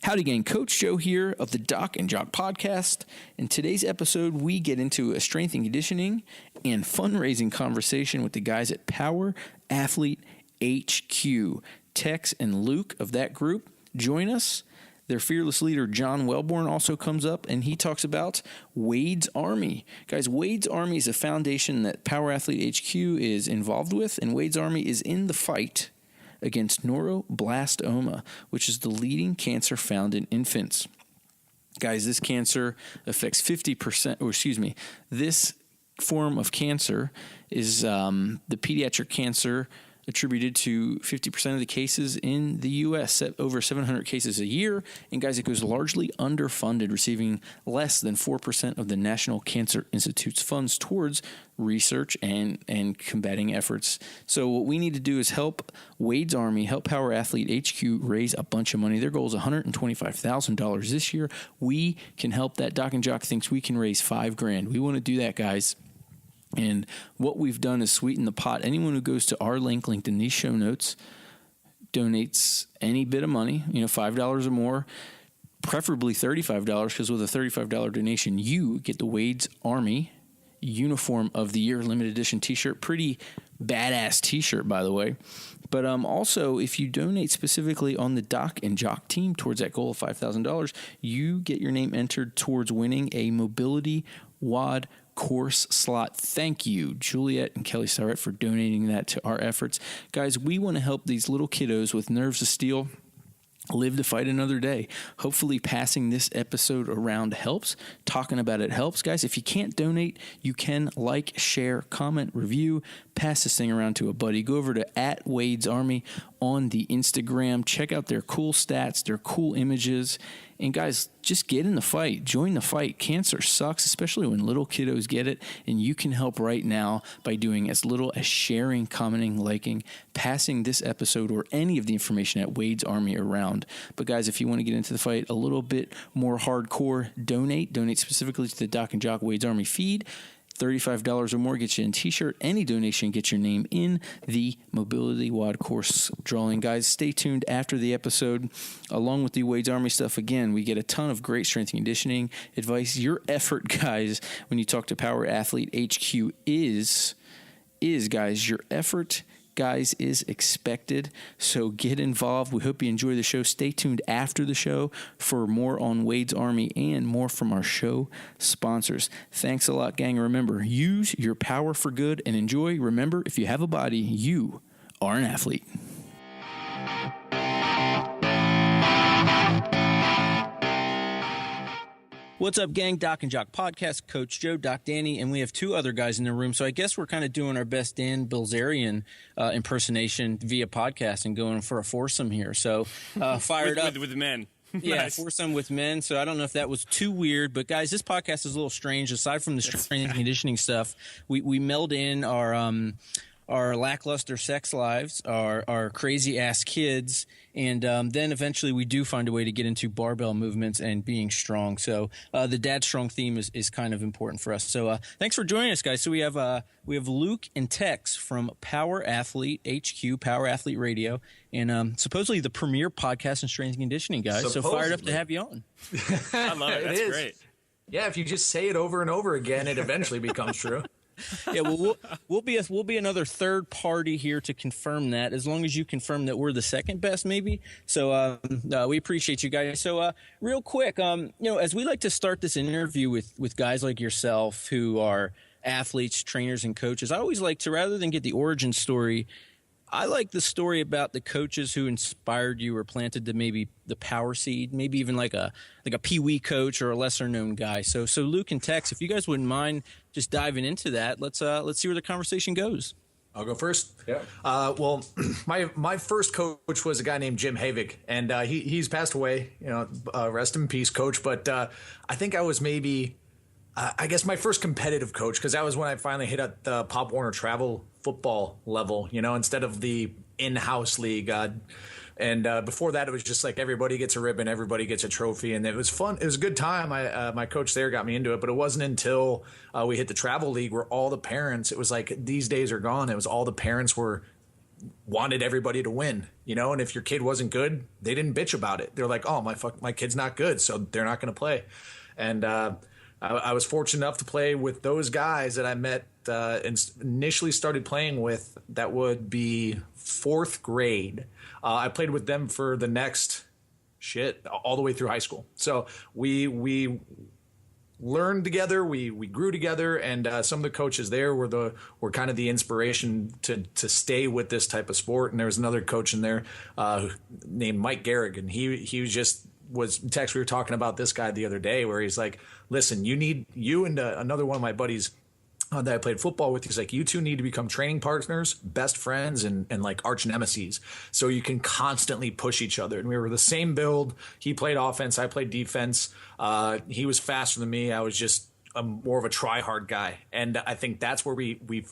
Howdy gang, Coach Joe here of the Doc and Jock podcast. In today's episode, we get into a strength and conditioning and fundraising conversation with the guys at Power Athlete HQ. Texs and Luke of that group join us. Their fearless leader, John Wellborn, also comes up, and he talks about Wade's Army. Guys, Wade's Army is a foundation that Power Athlete HQ is involved with, and Wade's Army is in the fight against neuroblastoma, which is the leading cancer found in infants. Guys, this cancer affects 50%, this form of cancer is the pediatric cancer attributed to 50% of the cases in the U.S., over 700 cases a year. And guys, it goes largely underfunded, receiving less than 4% of the National Cancer Institute's funds towards research and combating efforts. So what we need to do is help Wade's Army, help Power Athlete HQ raise a bunch of money. Their goal is $125,000 this year. We can help that. Doc and Jock thinks we can raise $5,000. We want to do that, guys. And what we've done is sweeten the pot. Anyone who goes to our link linked in these show notes, donates any bit of money, $5 or more, preferably $35, because with a $35 donation, you get the Wade's Army Uniform of the Year limited edition t-shirt. Pretty badass t-shirt, by the way. But also, if you donate specifically on the Doc and Jock team towards that goal of $5,000, you get your name entered towards winning a mobility WOD course slot. Thank you, Juliet and Kelly Starrett, for donating that to our efforts. Guys, we want to help these little kiddos with nerves of steel live to fight another day. Hopefully passing this episode around helps. Talking about it helps. Guys, if you can't donate, you can like, share, comment, review, pass this thing around to a buddy. Go over to @Wade's Army on the Instagram. Check out their cool stats, their cool images. And guys, just get in the fight. Join the fight. Cancer sucks, especially when little kiddos get it. And you can help right now by doing as little as sharing, commenting, liking, passing this episode or any of the information at Wade's Army around. But guys, if you want to get into the fight a little bit more hardcore, donate. Donate specifically to the Doc and Jock Wade's Army feed. $35 or more gets you a t-shirt. Any donation gets your name in the Mobility WOD course drawing. Guys, stay tuned after the episode. Along with the Wade's Army stuff, again, we get a ton of great strength and conditioning advice. Your effort, guys, when you talk to Power Athlete HQ is guys, your effort, guys, is expected. So get involved. We hope you enjoy the show. Stay tuned after the show for more on Wade's Army and more from our show sponsors. Thanks a lot, gang. Remember, use your power for good and enjoy. Remember, if you have a body, you are an athlete. What's up, gang? Doc and Jock podcast, Coach Joe, Doc Danny, and we have two other guys in the room. So I guess we're kind of doing our best Dan Bilzerian impersonation via podcast and going for a foursome here. So fired up. With men. Yeah, Nice. foursome with men. So I don't know if that was too weird. But, guys, this podcast is a little strange. Aside from the strength and conditioning stuff, we meld in our lackluster sex lives, our crazy-ass kids, and then eventually we do find a way to get into barbell movements and being strong. So the dad strong theme is kind of important for us. So thanks for joining us, guys. So we have Luke and Texs from Power Athlete HQ, Power Athlete Radio, and supposedly the premier podcast in strength and conditioning, guys. So fired up to have you on. I love it. That's great. Yeah, if you just say it over and over again, it eventually becomes true. Yeah, well, we'll be another third party here to confirm that, as long as you confirm that we're the second best, maybe. So we appreciate you guys. So real quick, as we like to start this interview with guys like yourself who are athletes, trainers, and coaches, I always like to, rather than get the origin story, I like the story about the coaches who inspired you or planted maybe the power seed, maybe even like a pee-wee coach or a lesser known guy. So Luke and Texs, if you guys wouldn't mind just diving into that, let's see where the conversation goes. I'll go first. Yeah. Well, my first coach was a guy named Jim Havik, and he's passed away. Rest in peace, Coach. But I think I was maybe, I guess, my first competitive coach, because that was when I finally hit at the Pop Warner travel football level. Instead of the in-house league. And before that, it was just like everybody gets a ribbon, everybody gets a trophy, and it was fun. It was a good time. My coach there got me into it, but it wasn't until we hit the travel league where all the parents, it was like these days are gone. It was all the parents were wanted everybody to win, and if your kid wasn't good, they didn't bitch about it. They're like, oh, my kid's not good, so they're not going to play. And I was fortunate enough to play with those guys that I met and initially started playing with. That would be fourth grade. I played with them for the next all the way through high school. So we learned together, we grew together, and some of the coaches there were kind of the inspiration to stay with this type of sport. And there was another coach in there named Mike Garrigan. He was Tex. We were talking about this guy the other day, where he's like, listen, you and another one of my buddies that I played football with, he's like, you two need to become training partners, best friends, and like arch nemesis, so you can constantly push each other. And we were the same build. He played offense, I played defense. He was faster than me. I was just more of a try-hard guy. And I think that's where we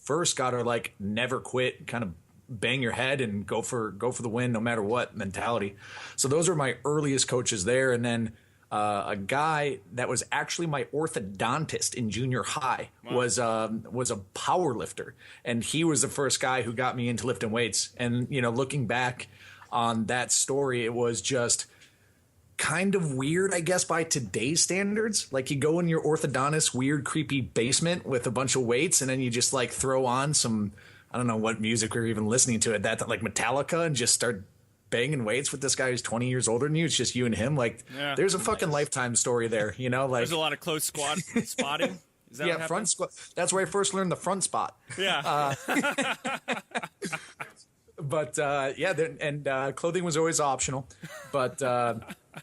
first got our like never quit, kind of bang your head and go for the win no matter what mentality. So those were my earliest coaches there. And then a guy that was actually my orthodontist in junior high was a power lifter, and he was the first guy who got me into lifting weights. And looking back on that story, it was just kind of weird, I guess, by today's standards. Like, you go in your orthodontist's weird, creepy basement with a bunch of weights, and then you just like throw on some, I don't know what music we were even listening to at that, like Metallica, and just start banging weights with this guy who's 20 years older than you. It's just you and him. Like, there's a fucking lifetime story there, like there's a lot of close spotting. Is that front squat. That's where I first learned the front spot. Yeah. But clothing was always optional. But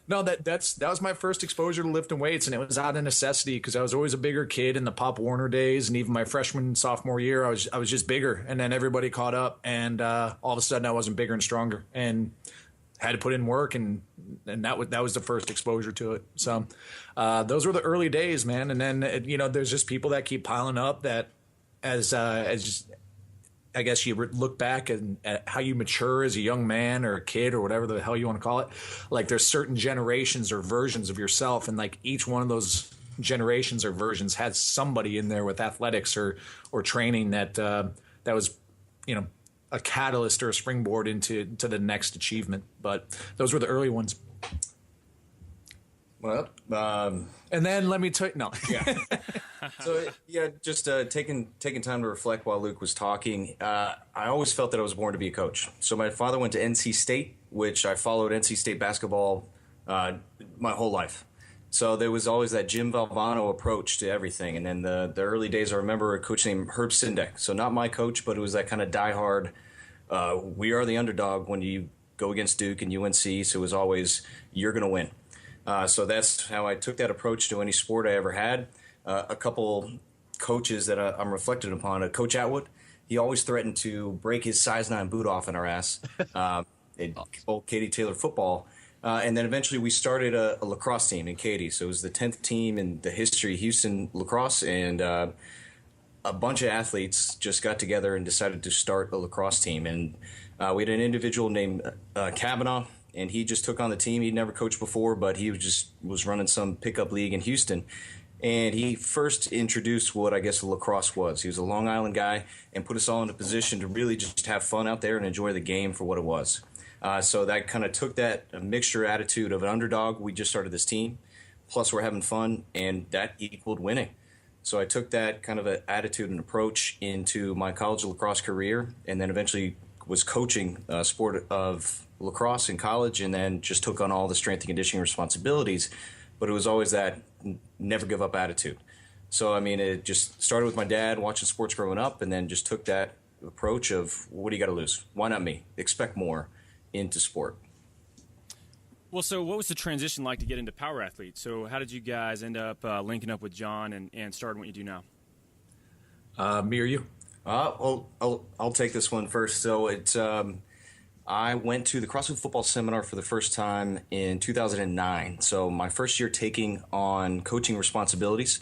no, that was my first exposure to lifting weights, and it was out of necessity because I was always a bigger kid in the Pop Warner days, and even my freshman sophomore year, I was just bigger, and then everybody caught up, and all of a sudden I wasn't bigger and stronger, and had to put in work, and that was the first exposure to it. So those were the early days, man. And then there's just people that keep piling up that as I guess you look back at how you mature as a young man or a kid or whatever the hell you want to call it. Like, there's certain generations or versions of yourself, and like each one of those generations or versions has somebody in there with athletics or training that was a catalyst or a springboard into the next achievement. But those were the early ones. Well, and then let me tell you, no. Yeah. So, yeah, just taking time to reflect while Luke was talking. I always felt that I was born to be a coach. So my father went to NC State, which I followed NC State basketball my whole life. So there was always that Jim Valvano approach to everything. And then the early days, I remember a coach named Herb Sindek. So not my coach, but it was that kind of diehard, we are the underdog when you go against Duke and UNC. So it was always, you're going to win. So that's how I took that approach to any sport I ever had. A couple coaches that I'm reflected upon. Coach Atwood, he always threatened to break his size 9 boot off in our ass. Old Katy Taylor football. And then eventually we started a lacrosse team in Katy. So it was the 10th team in the history of Houston lacrosse. And a bunch of athletes just got together and decided to start a lacrosse team. And we had an individual named Kavanaugh. And he just took on the team. He'd never coached before, but he was running some pickup league in Houston. And he first introduced what I guess lacrosse was. He was a Long Island guy and put us all in a position to really just have fun out there and enjoy the game for what it was. So that kind of took that mixture attitude of an underdog. We just started this team, plus we're having fun, and that equaled winning. So I took that kind of an attitude and approach into my college lacrosse career, and then eventually was coaching sport of lacrosse in college, and then just took on all the strength and conditioning responsibilities. But it was always that never give up attitude. So, I mean, it just started with my dad watching sports growing up, and then just took that approach of, what do you got to lose? Why not me? Expect more into sport. Well, so what was the transition like to get into power athlete? So how did you guys end up linking up with John and starting what you do now? Me or you? I'll take this one first. So it's I went to the CrossFit Football seminar for the first time in 2009. So my first year taking on coaching responsibilities.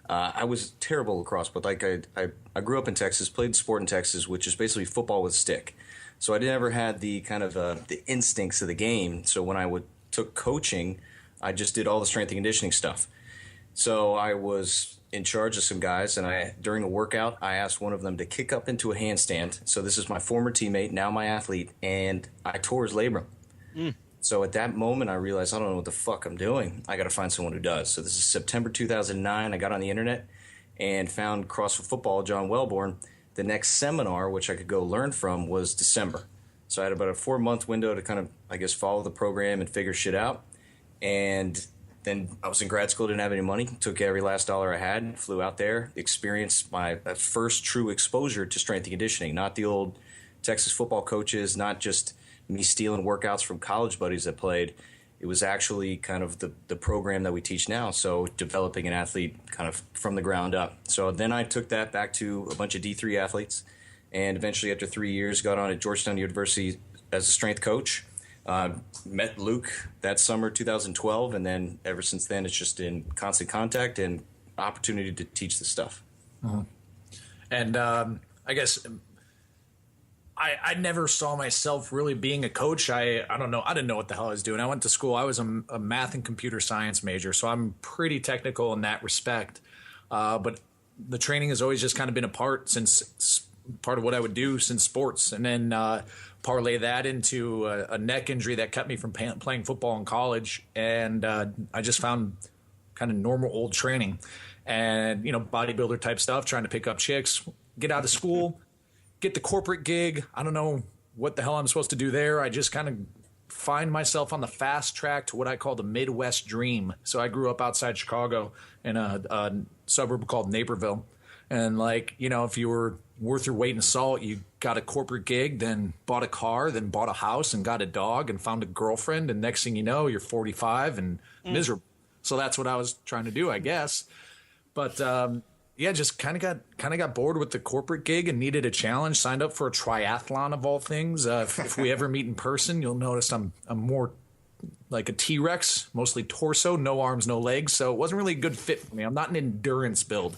I was terrible at lacrosse, but like I grew up in Texas, played sport in Texas, which is basically football with a stick. So I never had the kind of the instincts of the game. So when I took coaching, I just did all the strength and conditioning stuff. So I was in charge of some guys, and during a workout, I asked one of them to kick up into a handstand. So this is my former teammate, now my athlete, and I tore his labrum. So at that moment, I realized I don't know what the fuck I'm doing. I got to find someone who does. So this is September 2009. I got on the internet and found CrossFit Football, John Wellborn. The next seminar, which I could go learn from, was December. So I had about a 4-month window to kind of, I guess, follow the program and figure shit out. And then I was in grad school, didn't have any money, took every last dollar I had, flew out there, experienced my first true exposure to strength and conditioning, not the old Texas football coaches, not just me stealing workouts from college buddies that played. It was actually kind of the program that we teach now, so developing an athlete kind of from the ground up. So then I took that back to a bunch of D3 athletes, and eventually after 3 years got on at Georgetown University as a strength coach. Met Luke that summer 2012, and then ever since then it's just in constant contact and opportunity to teach this stuff. And I guess I never saw myself really being a coach. I don't know. I didn't know what the hell I was doing. I went to school. I was a math and computer science major, so I'm pretty technical in that respect. But the training has always just kind of been a part of what I would do since sports. And then parlay that into a neck injury that kept me from playing football in college. And I just found kind of normal old training and, bodybuilder type stuff, trying to pick up chicks, get out of school, get the corporate gig. I don't know what the hell I'm supposed to do there. I just kind of find myself on the fast track to what I call the Midwest dream. So I grew up outside Chicago in a suburb called Naperville. And if you were worth your weight in salt, you got a corporate gig, then bought a car, then bought a house and got a dog and found a girlfriend. And next thing you know, you're 45 and miserable. So that's what I was trying to do, I guess. But just kind of got bored with the corporate gig and needed a challenge. Signed up for a triathlon of all things. If we ever meet in person, you'll notice I'm more like a T-Rex, mostly torso, no arms, no legs. So it wasn't really a good fit for me. I'm not an endurance build.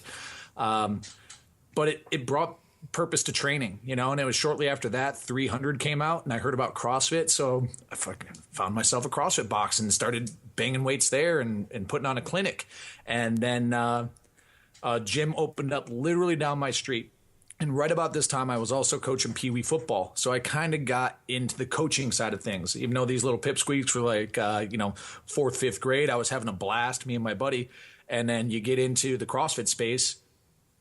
But it brought purpose to training, and it was shortly after that 300 came out and I heard about CrossFit. So I found myself a CrossFit box and started banging weights there and putting on a clinic. And then a gym opened up literally down my street. And right about this time, I was also coaching Pee Wee football. So I kind of got into the coaching side of things. Even though these little pipsqueaks were like, 4th, 5th grade, I was having a blast, me and my buddy. And then you get into the CrossFit space,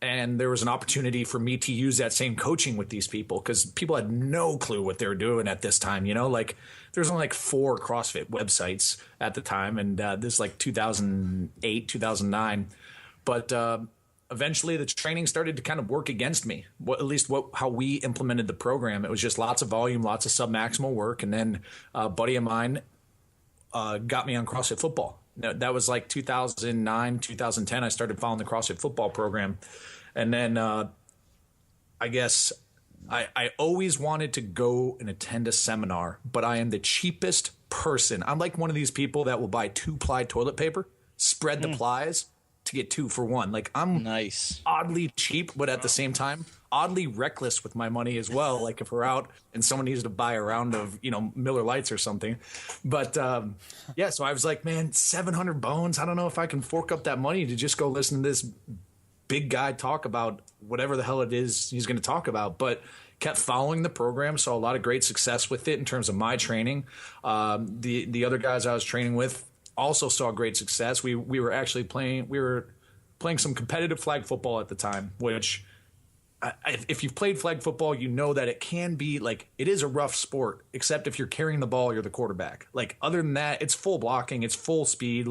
and there was an opportunity for me to use that same coaching with these people because people had no clue what they were doing at this time. There's only 4 CrossFit websites at the time. And this is 2008, 2009. But eventually the training started to kind of work against me, how we implemented the program. It was just lots of volume, lots of submaximal work. And then a buddy of mine got me on CrossFit Football. That was 2009, 2010. I started following the CrossFit Football program. And then I guess I always wanted to go and attend a seminar, but I am the cheapest person. I'm like one of these people that will buy 2-ply toilet paper, spread the plies to get 2 for 1. I'm nice, oddly cheap, but at the same time, oddly reckless with my money as well. If we're out and someone needs to buy a round of, Miller Lights or something. But so I was like, man, 700 bones. I don't know if I can fork up that money to just go listen to this big guy talk about whatever the hell it is he's going to talk about. But kept following the program, saw a lot of great success with it in terms of my training. The other guys I was training with also saw great success. We were actually playing some competitive flag football at the time, which if you've played flag football, you know that it can be it is a rough sport, except if you're carrying the ball, you're the quarterback. Other than that, it's full blocking, it's full speed,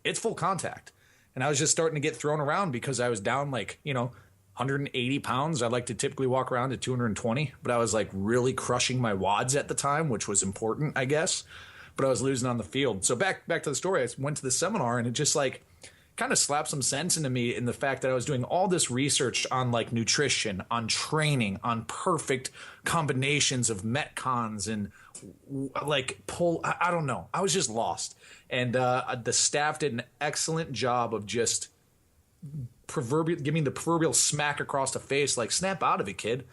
it's full contact. And I was just starting to get thrown around because I was down 180 pounds. I like to typically walk around at 220, but I was really crushing my wads at the time, which was important, I guess. But I was losing on the field. So back to the story. I went to the seminar and it just kind of slapped some sense into me in the fact that I was doing all this research on nutrition, on training, on perfect combinations of metcons and I don't know. I was just lost. And the staff did an excellent job of just giving the proverbial smack across the face, snap out of it, kid.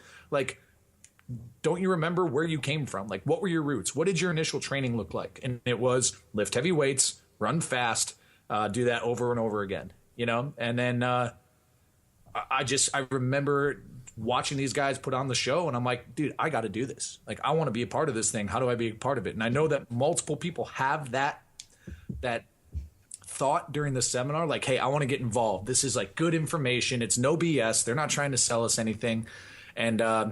Don't you remember where you came from? What were your roots? What did your initial training look like? And it was lift heavy weights, run fast, do that over and over again, and then I remember watching these guys put on the show, and I'm like, dude, I got to do this. Like, I want to be a part of this thing. How do I be a part of it? And I know that multiple people have that thought during the seminar, like, hey, I want to get involved. This is like good information. It's no BS. They're not trying to sell us anything. And I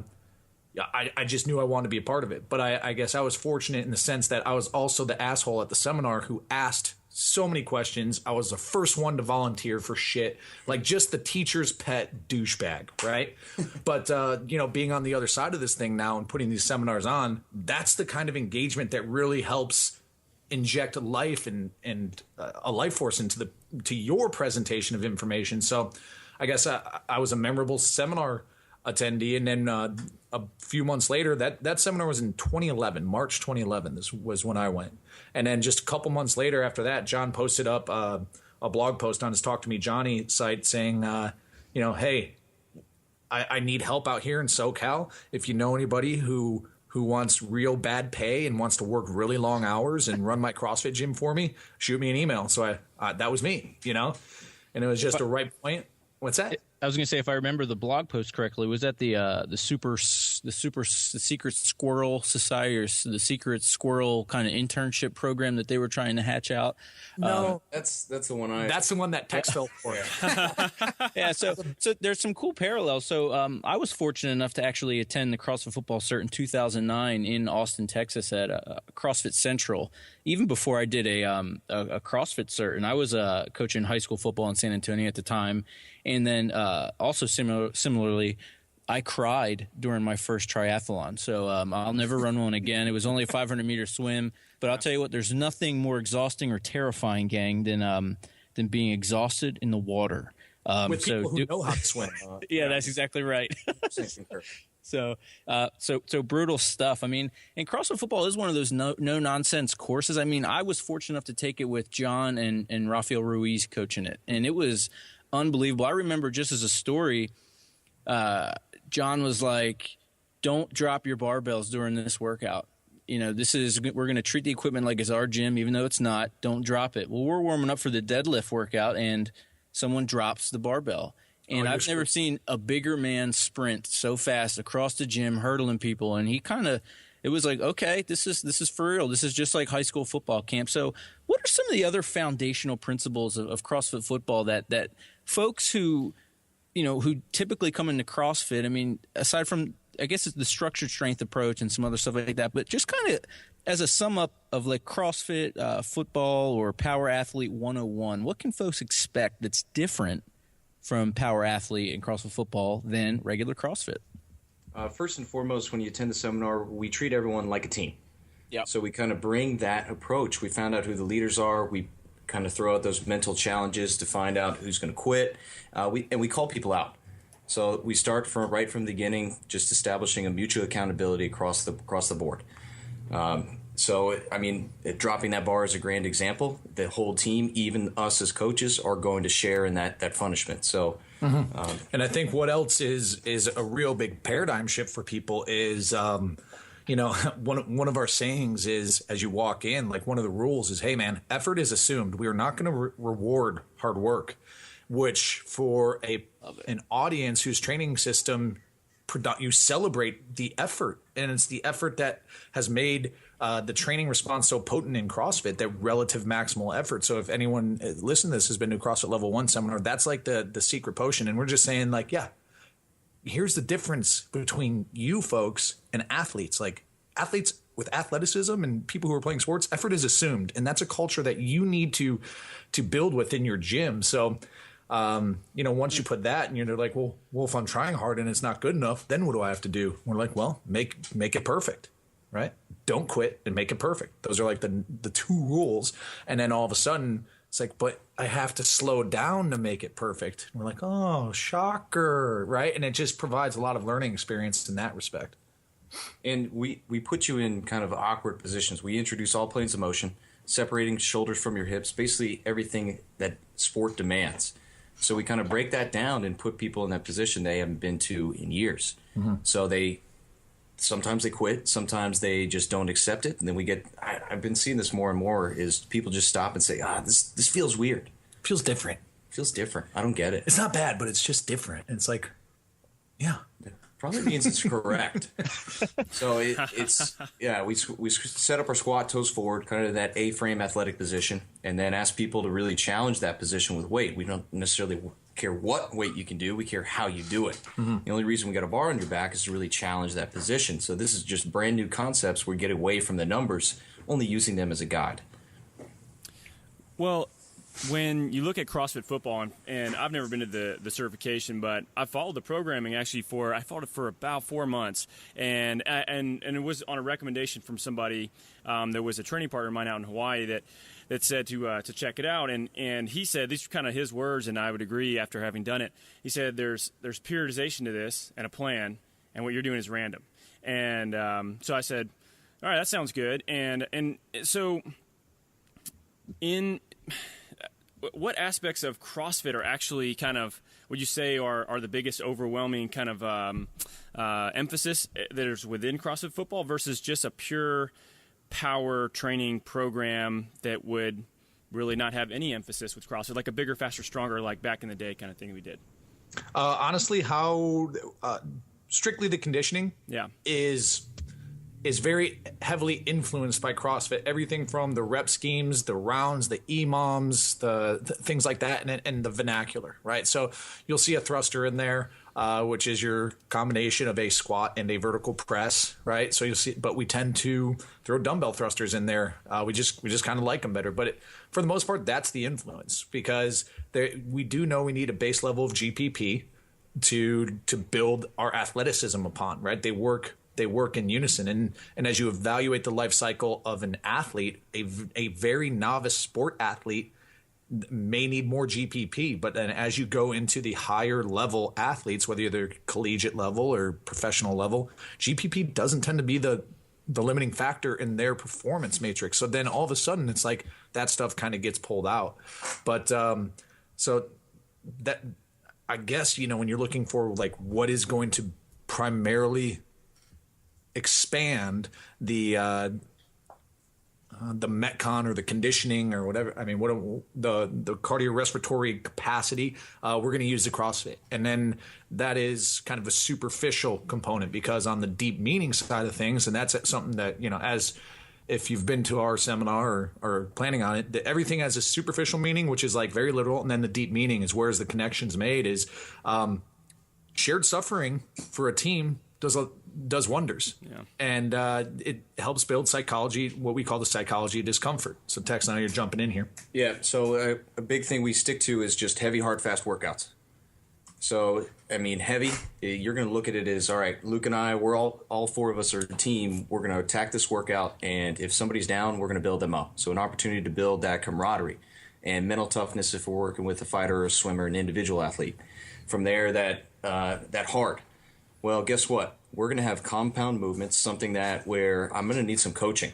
just knew I wanted to be a part of it. But I guess I was fortunate in the sense that I was also the asshole at the seminar who asked so many questions. I was the first one to volunteer for shit, like just the teacher's pet douchebag, right? But, being on the other side of this thing now and putting these seminars on, that's the kind of engagement that really helps inject life and a life force into your presentation of information. So I guess I was a memorable seminar attendee. And then a few months later, that seminar was in 2011, March 2011. This was when I went. And then just a couple months later after that, John posted up a blog post on his Talk to Me Johnny site saying, hey, I need help out here in SoCal. If you know anybody who wants real bad pay and wants to work really long hours and run my CrossFit gym for me, shoot me an email. So that was me, and it was just a right point. What's that? I was going to say, if I remember the blog post correctly, was that the Secret Squirrel Society or the Secret Squirrel kind of internship program that they were trying to hatch out? No, that's the one that's the one that Texs fell for. Yeah, so there's some cool parallels. So I was fortunate enough to actually attend the CrossFit Football Cert in 2009 in Austin, Texas at CrossFit Central, even before I did a CrossFit Cert. And I was coaching high school football in San Antonio at the time. And then also similarly, I cried during my first triathlon. So I'll never run one again. It was only a 500-meter swim. But I'll tell you what, there's nothing more exhausting or terrifying, gang, than being exhausted in the water. With people who know how to swim. Yeah, that's exactly right. So brutal stuff. I mean, and CrossFit Football is one of those no-nonsense courses. I mean, I was fortunate enough to take it with John and Rafael Ruiz coaching it. And it was unbelievable. I remember, just as a story, John was like, don't drop your barbells during this workout. We're going to treat the equipment like it's our gym, even though it's not. Don't drop it. Well, we're warming up for the deadlift workout, and someone drops the barbell. And I've never seen a bigger man sprint so fast across the gym, hurdling people. And it was like, okay, this is for real. This is just like high school football camp. So what are some of the other foundational principles of CrossFit football that folks who typically come into CrossFit, I mean, aside from, I guess it's the structured strength approach and some other stuff like that, but just kind of as a sum up of like CrossFit football or Power Athlete 101, what can folks expect that's different from Power Athlete and CrossFit football than regular CrossFit? First and foremost, when you attend the seminar, we treat everyone like a team. Yeah. So we kind of bring that approach. We found out who the leaders are. We kind of throw out those mental challenges to find out who's going to quit. We call people out. So we start right from the beginning, just establishing a mutual accountability across the board. Dropping that bar is a grand example. The whole team, even us as coaches, are going to share in that punishment. So, and I think what else is a real big paradigm shift for people is, one of our sayings is, as you walk in, like one of the rules is, hey man, effort is assumed. We are not going to reward hard work, which for an audience whose training system you celebrate the effort, and it's the effort that has made the training response so potent in CrossFit, that relative maximal effort. So if anyone listening to this has been to CrossFit Level 1 seminar, that's like the secret potion. And we're just saying, like, yeah, here's the difference between you folks and athletes. Like, athletes with athleticism and people who are playing sports, effort is assumed. And that's a culture that you need to build within your gym. So once you put that and you're like, well, if I'm trying hard and it's not good enough, then what do I have to do? We're like, well, make it perfect, right? Don't quit and make it perfect. Those are like the two rules. And then all of a sudden it's like, but I have to slow down to make it perfect. And we're like, oh, shocker, right? And it just provides a lot of learning experience in that respect. And we put you in kind of awkward positions. We introduce all planes of motion, separating shoulders from your hips, basically everything that sport demands. So we kind of break that down and put people in that position they haven't been to in years. Mm-hmm. So they sometimes they quit, sometimes they just don't accept it. And then I've been seeing this more and more is people just stop and say, this feels weird. Feels different. Feels different. I don't get it. It's not bad, but it's just different. And it's like, yeah. It probably means it's correct. So we set up our squat, toes forward, kind of that A-frame athletic position, and then ask people to really challenge that position with weight. We don't necessarily care what weight you can do. We care how you do it. Mm-hmm. The only reason we got a bar on your back is to really challenge that position. So this is just brand new concepts. We get away from the numbers, only using them as a guide. Well, when you look at CrossFit Football, and I've never been to the certification, but I followed the programming actually I followed it for about 4 months, and it was on a recommendation from somebody. There was a training partner of mine out in Hawaii that said to check it out, and he said, these are kind of his words, and I would agree after having done it. He said there's periodization to this and a plan, and what you're doing is random. And so I said, all right, that sounds good. And so what aspects of CrossFit are actually kind of, would you say, are the biggest overwhelming kind of emphasis that is within CrossFit Football versus just a pure power training program that would really not have any emphasis with CrossFit, like a bigger, faster, stronger, like back in the day kind of thing we did? Honestly, how strictly the conditioning is very heavily influenced by CrossFit. Everything from the rep schemes, the rounds, the EMOMs, the things like that, and the vernacular, right? So you'll see a thruster in there, which is your combination of a squat and a vertical press, right? So you'll see, but we tend to throw dumbbell thrusters in there. We just kind of like them better. But for the most part, that's the influence, because we do know we need a base level of GPP to build our athleticism upon, right? They work in unison. And as you evaluate the life cycle of an athlete, a very novice sport athlete may need more GPP. But then as you go into the higher level athletes, whether they're collegiate level or professional level, GPP doesn't tend to be the limiting factor in their performance matrix. So then all of a sudden it's like that stuff kind of gets pulled out. But so that, I guess, when you're looking for like what is going to primarily expand the metcon or the conditioning or whatever. I mean, the cardiorespiratory capacity, we're going to use the CrossFit. And then that is kind of a superficial component, because on the deep meaning side of things, and that's something that, as if you've been to our seminar or planning on it, everything has a superficial meaning, which is like very literal. And then the deep meaning is where's the connections made is shared suffering for a team does wonders. Yeah. And it helps build psychology, what we call the psychology of discomfort. So Texs, now you're jumping in here. Yeah, so a big thing we stick to is just heavy, hard, fast workouts. So, I mean, heavy, you're going to look at it as, all right, Luke and I, we're all four of us are a team. We're going to attack this workout, and if somebody's down, we're going to build them up. So an opportunity to build that camaraderie and mental toughness if we're working with a fighter or a swimmer, an individual athlete. From there, that hard. Well, guess what? We're going to have compound movements, something where I'm going to need some coaching.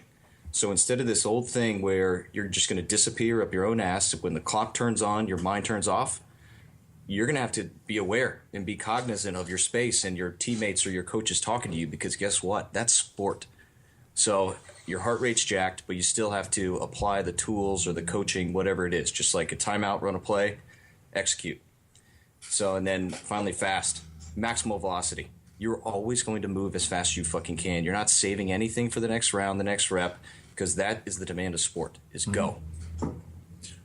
So instead of this old thing where you're just going to disappear up your own ass, when the clock turns on, your mind turns off, you're going to have to be aware and be cognizant of your space and your teammates or your coaches talking to you, because guess what? That's sport. So your heart rate's jacked, but you still have to apply the tools or the coaching, whatever it is, just like a timeout, run a play, execute. So, and then finally fast, maximal velocity. You're always going to move as fast as you fucking can. You're not saving anything for the next round, the next rep, because that is the demand of sport, is go.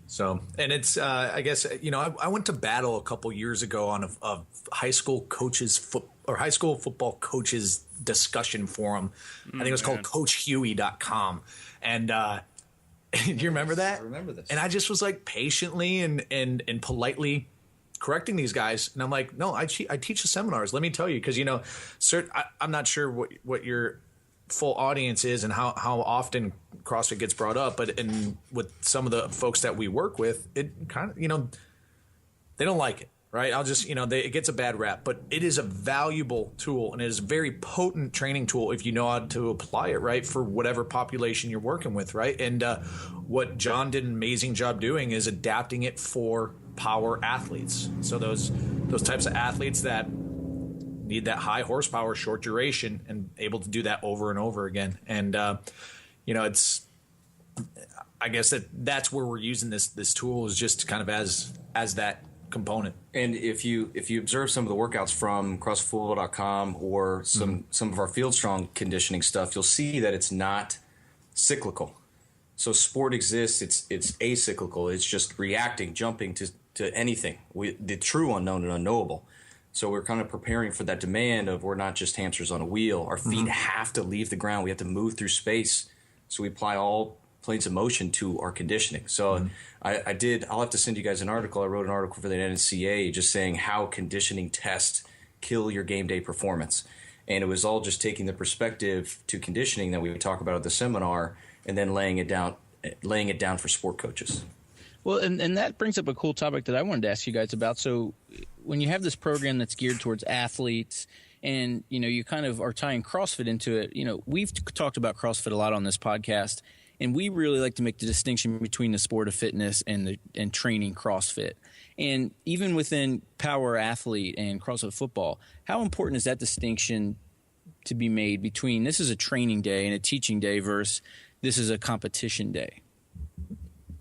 So, and it's, I guess, I went to battle a couple years ago on a high school high school football coaches discussion forum. I think it was called CoachHuey.com. And do you remember that? I remember this. And I just was like patiently and politely correcting these guys, and I'm like, no, I teach the seminars. Let me tell you, because I'm not sure what your full audience is and how often CrossFit gets brought up, but with some of the folks that we work with, it kind of they don't like it, right? It gets a bad rap, but it is a valuable tool, and it is a very potent training tool if you know how to apply it right for whatever population you're working with, right? And what John did an amazing job doing is adapting it for power athletes. So those types of athletes that need that high horsepower, short duration, and able to do that over and over again. And I guess that's where we're using this tool, is just kind of as that component. And if you observe some of the workouts from CrossFitFootball.com or some of our Field Strong conditioning stuff, you'll see that it's not cyclical. So sport exists, it's acyclical. It's just reacting, jumping to anything, the true unknown and unknowable. So we're kind of preparing for that demand of, we're not just hamsters on a wheel. Our feet have to leave the ground. We have to move through space. So we apply all planes of motion to our conditioning. So I'll have to send you guys an article. I wrote an article for the NCAA just saying how conditioning tests kill your game day performance. And it was all just taking the perspective to conditioning that we would talk about at the seminar, and then laying it down for sport coaches. Well, and that brings up a cool topic that I wanted to ask you guys about. So when you have this program that's geared towards athletes, and you kind of are tying CrossFit into it, we've talked about CrossFit a lot on this podcast, and we really like to make the distinction between the sport of fitness and training CrossFit. And even within Power Athlete and CrossFit Football, how important is that distinction to be made between this is a training day and a teaching day versus this is a competition day?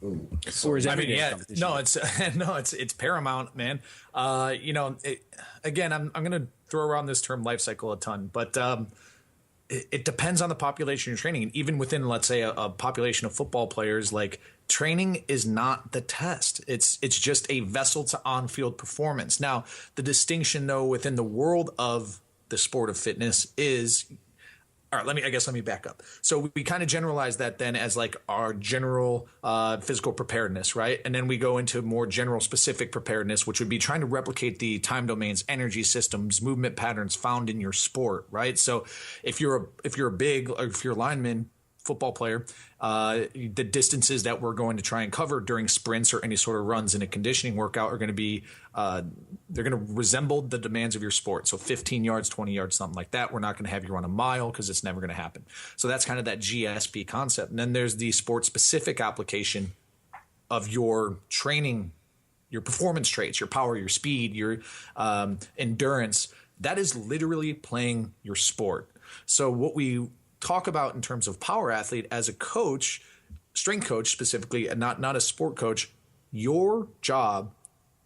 Or is every day a competition day? It's paramount, man. Again, I'm going to throw around this term life cycle a ton, but it depends on the population you're training. And even within, let's say, a population of football players, like, training is not the test. It's just a vessel to on-field performance. Now, the distinction, though, within the world of the sport of fitness is, all right, let me back up. So we kind of generalize that then as like our general physical preparedness, right? And then we go into more general specific preparedness, which would be trying to replicate the time domains, energy systems, movement patterns found in your sport, right? So if you're a lineman, football player, the distances that we're going to try and cover during sprints or any sort of runs in a conditioning workout are going to be they're going to resemble the demands of your sport. So 15 yards, 20 yards, something like that. We're not going to have you run a mile because it's never going to happen. So that's kind of that GSP concept. And then there's the sport specific application of your training, your performance traits, your power, your speed, your endurance. That is literally playing your sport. So what we talk about in terms of power athlete as a coach, strength coach specifically, and not a sport coach, your job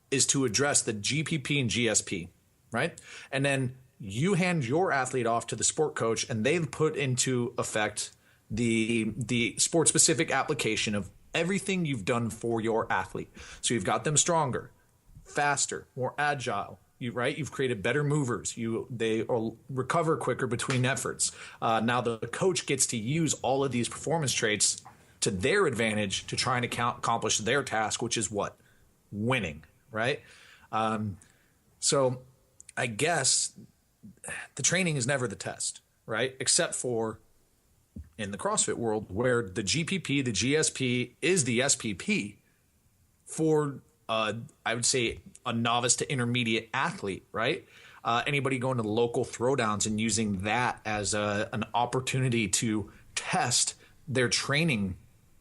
is to address the GPP and GSP, right? And then you hand your athlete off to the sport coach, and they put into effect the sport specific application of everything you've done for your athlete. So you've got them stronger, faster, more agile. You've created better movers. They recover quicker between efforts. Now the coach gets to use all of these performance traits to their advantage to try and accomplish their task, which is what? Winning, right? So I guess the training is never the test, right? Except for in the CrossFit world, where the GPP, the GSP is the SPP for I would say a novice to intermediate athlete, right? Anybody going to the local throwdowns and using that as an opportunity to test their training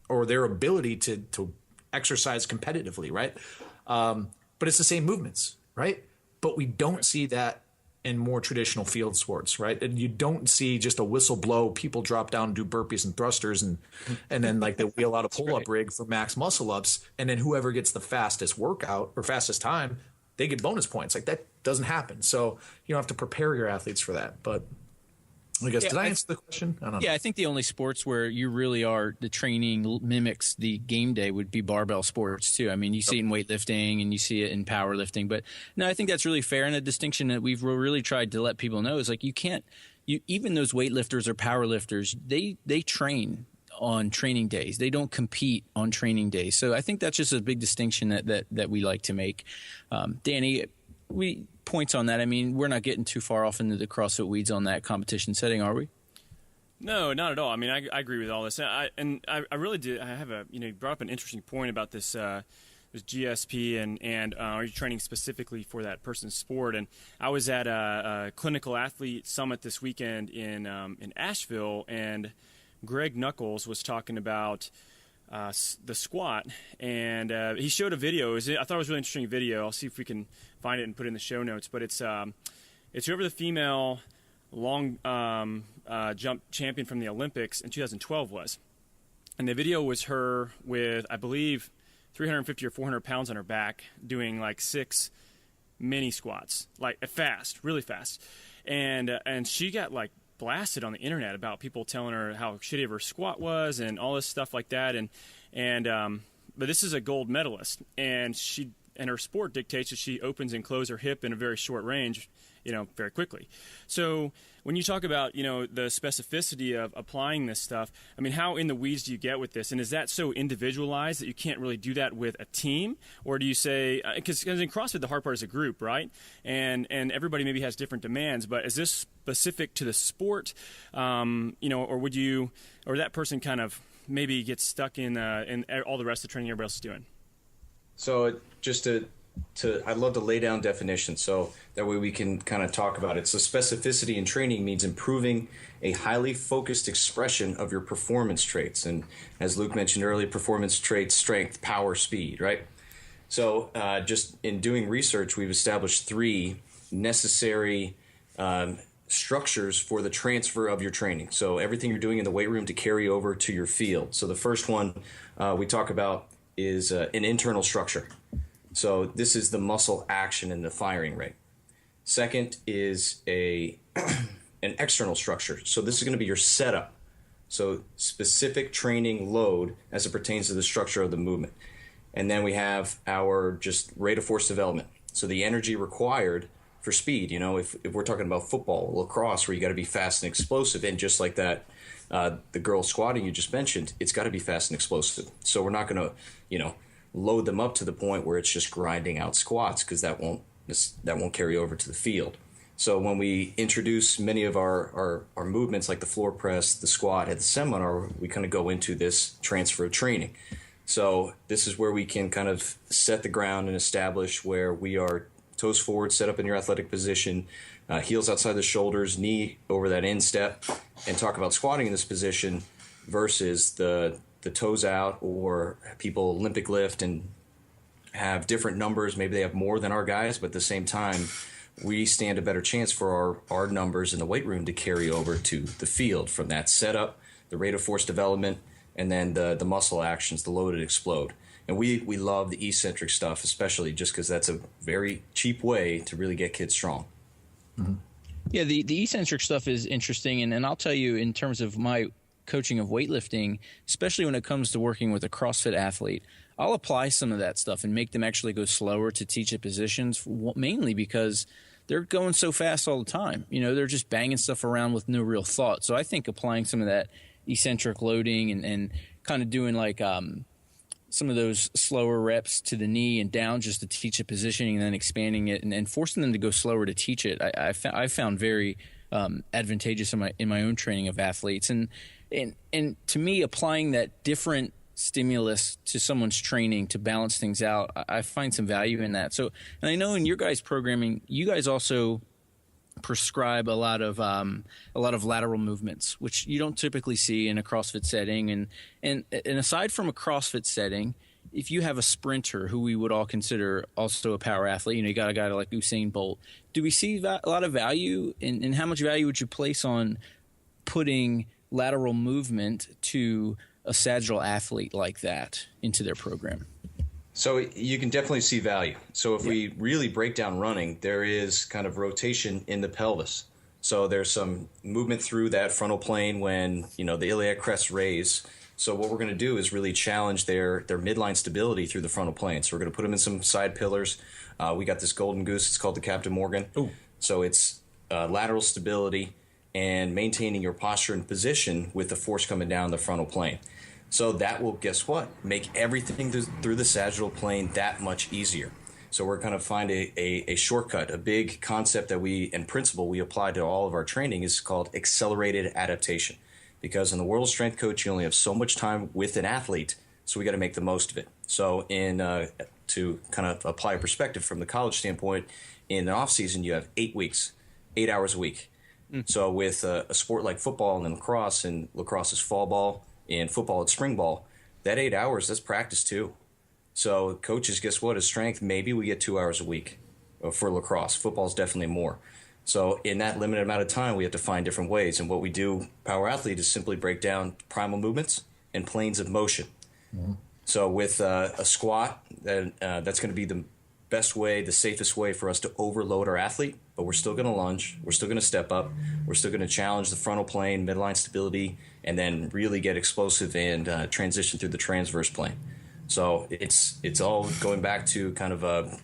or their ability to exercise competitively, right? But it's the same movements, right? But we don't see that in more traditional field sports, right? And you don't see just a whistle blow, people drop down and do burpees and thrusters and then like they wheel out a pull-up rig for max muscle ups, and then whoever gets the fastest workout or fastest time, they get bonus points. Like that doesn't happen. So you don't have to prepare your athletes for that. But I guess, did I answer the question? I don't know. Yeah, I think the only sports where you really are, the training mimics the game day would be barbell sports too. I mean, you see it in weightlifting and you see it in powerlifting. But no, I think that's really fair. And a distinction that we've really tried to let people know is like even those weightlifters or powerlifters, they train on training days. They don't compete on training days. So I think that's just a big distinction that we like to make. Danny, points on that. I mean, we're not getting too far off into the CrossFit weeds on that competition setting, are we? No, not at all. I mean, I agree with all this. I really did. I have you brought up an interesting point about this GSP and are you training specifically for that person's sport? And I was at a clinical athlete summit this weekend in Asheville, and Greg Knuckles was talking about the squat, and he showed a video. I thought it was a really interesting video. I'll see if we can find it and put it in the show notes. But it's It's whoever the female long jump champion from the Olympics in 2012 was. And the video was her with, I believe, 350 or 400 pounds on her back doing like 6 mini squats, like fast, really fast. And she got like blasted on the internet about people telling her how shitty of her squat was and all this stuff like that. But this is a gold medalist, and her sport dictates that she opens and closes her hip in a very short range, very quickly. So when you talk about, the specificity of applying this stuff, I mean, how in the weeds do you get with this? And is that so individualized that you can't really do that with a team? Or do you say, because in CrossFit, the hard part is a group, right? And everybody maybe has different demands, but is this specific to the sport? Or or that person kind of maybe gets stuck in all the rest of the training everybody else is doing? So just I'd love to lay down definitions so that way we can kind of talk about it. So specificity in training means improving a highly focused expression of your performance traits. And as Luke mentioned earlier, performance traits, strength, power, speed, right? So just in doing research, we've established 3 necessary structures for the transfer of your training. So everything you're doing in the weight room to carry over to your field. So the first one we talk about is an internal structure. So this is the muscle action and the firing rate. Second is an external structure. So this is going to be your setup. So specific training load as it pertains to the structure of the movement. And then we have our just rate of force development. So the energy required for speed. If we're talking about football, lacrosse, where you got to be fast and explosive, and just like that, the girl squatting you just mentioned, it's got to be fast and explosive. So we're not going to, load them up to the point where it's just grinding out squats, because that won't carry over to the field. So when we introduce many of our movements like the floor press, the squat at the seminar, we kind of go into this transfer of training. So this is where we can kind of set the ground and establish where we are toes forward, set up in your athletic position, heels outside the shoulders, knee over that instep, and talk about squatting in this position versus the toes out, or people Olympic lift and have different numbers. Maybe they have more than our guys, but at the same time, we stand a better chance for our numbers in the weight room to carry over to the field from that setup, the rate of force development, and then the muscle actions, the load and explode. And we love the eccentric stuff, especially just because that's a very cheap way to really get kids strong. Mm-hmm. Yeah, the eccentric stuff is interesting. And I'll tell you, in terms of my coaching of weightlifting, especially when it comes to working with a CrossFit athlete, I'll apply some of that stuff and make them actually go slower to teach at positions, mainly because they're going so fast all the time. They're just banging stuff around with no real thought. So I think applying some of that eccentric loading and kind of doing like some of those slower reps to the knee and down just to teach a positioning, and then expanding it and forcing them to go slower to teach it, I found very advantageous in my own training of athletes. And to me, applying that different stimulus to someone's training to balance things out, I find some value in that. So, and I know in your guys' programming, you guys also prescribe a lot of lateral movements, which you don't typically see in a CrossFit setting. And aside from a CrossFit setting, if you have a sprinter who we would all consider also a power athlete, you got a guy like Usain Bolt, do we see a lot of value, and how much value would you place on putting lateral movement to a sagittal athlete like that into their program? So you can definitely see value. So if we really break down running, there is kind of rotation in the pelvis. So there's some movement through that frontal plane when, the iliac crests raise. So what we're going to do is really challenge their midline stability through the frontal plane. So we're going to put them in some side pillars. We got this golden goose. It's called the Captain Morgan. Ooh. So it's lateral stability and maintaining your posture and position with the force coming down the frontal plane. So that will, guess what, make everything through the sagittal plane that much easier. So we're going to find a shortcut. A big concept and principle we apply to all of our training is called accelerated adaptation. Because in the world of strength coach, you only have so much time with an athlete, so we got to make the most of it. So to kind of apply a perspective from the college standpoint, in the off season you have 8 weeks, 8 hours a week. So with a sport like football and lacrosse is fall ball, and football it's spring ball, that 8 hours, that's practice too. So coaches, guess what? As strength, maybe we get 2 hours a week for lacrosse. Football is definitely more. So in that limited amount of time, we have to find different ways. And what we do, Power Athlete, is simply break down primal movements and planes of motion. Mm-hmm. So with a squat, that's going to be the best way, the safest way for us to overload our athlete, but we're still going to lunge, we're still going to step up, we're still going to challenge the frontal plane, midline stability, and then really get explosive and transition through the transverse plane. So it's all going back to kind of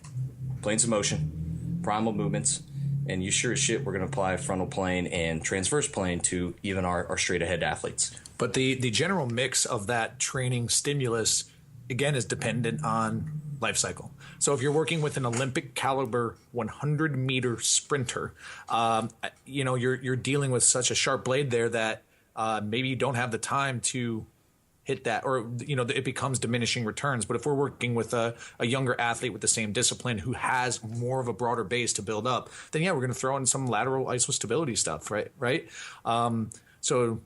planes of motion, primal movements, and you sure as shit we're going to apply frontal plane and transverse plane to even our straight ahead athletes. But the general mix of that training stimulus, again, is dependent on life cycle. So if you're working with an Olympic caliber 100-meter sprinter, you're dealing with such a sharp blade there that maybe you don't have the time to hit that, or it becomes diminishing returns. But if we're working with a younger athlete with the same discipline who has more of a broader base to build up, then we're going to throw in some lateral isostability stuff, right? So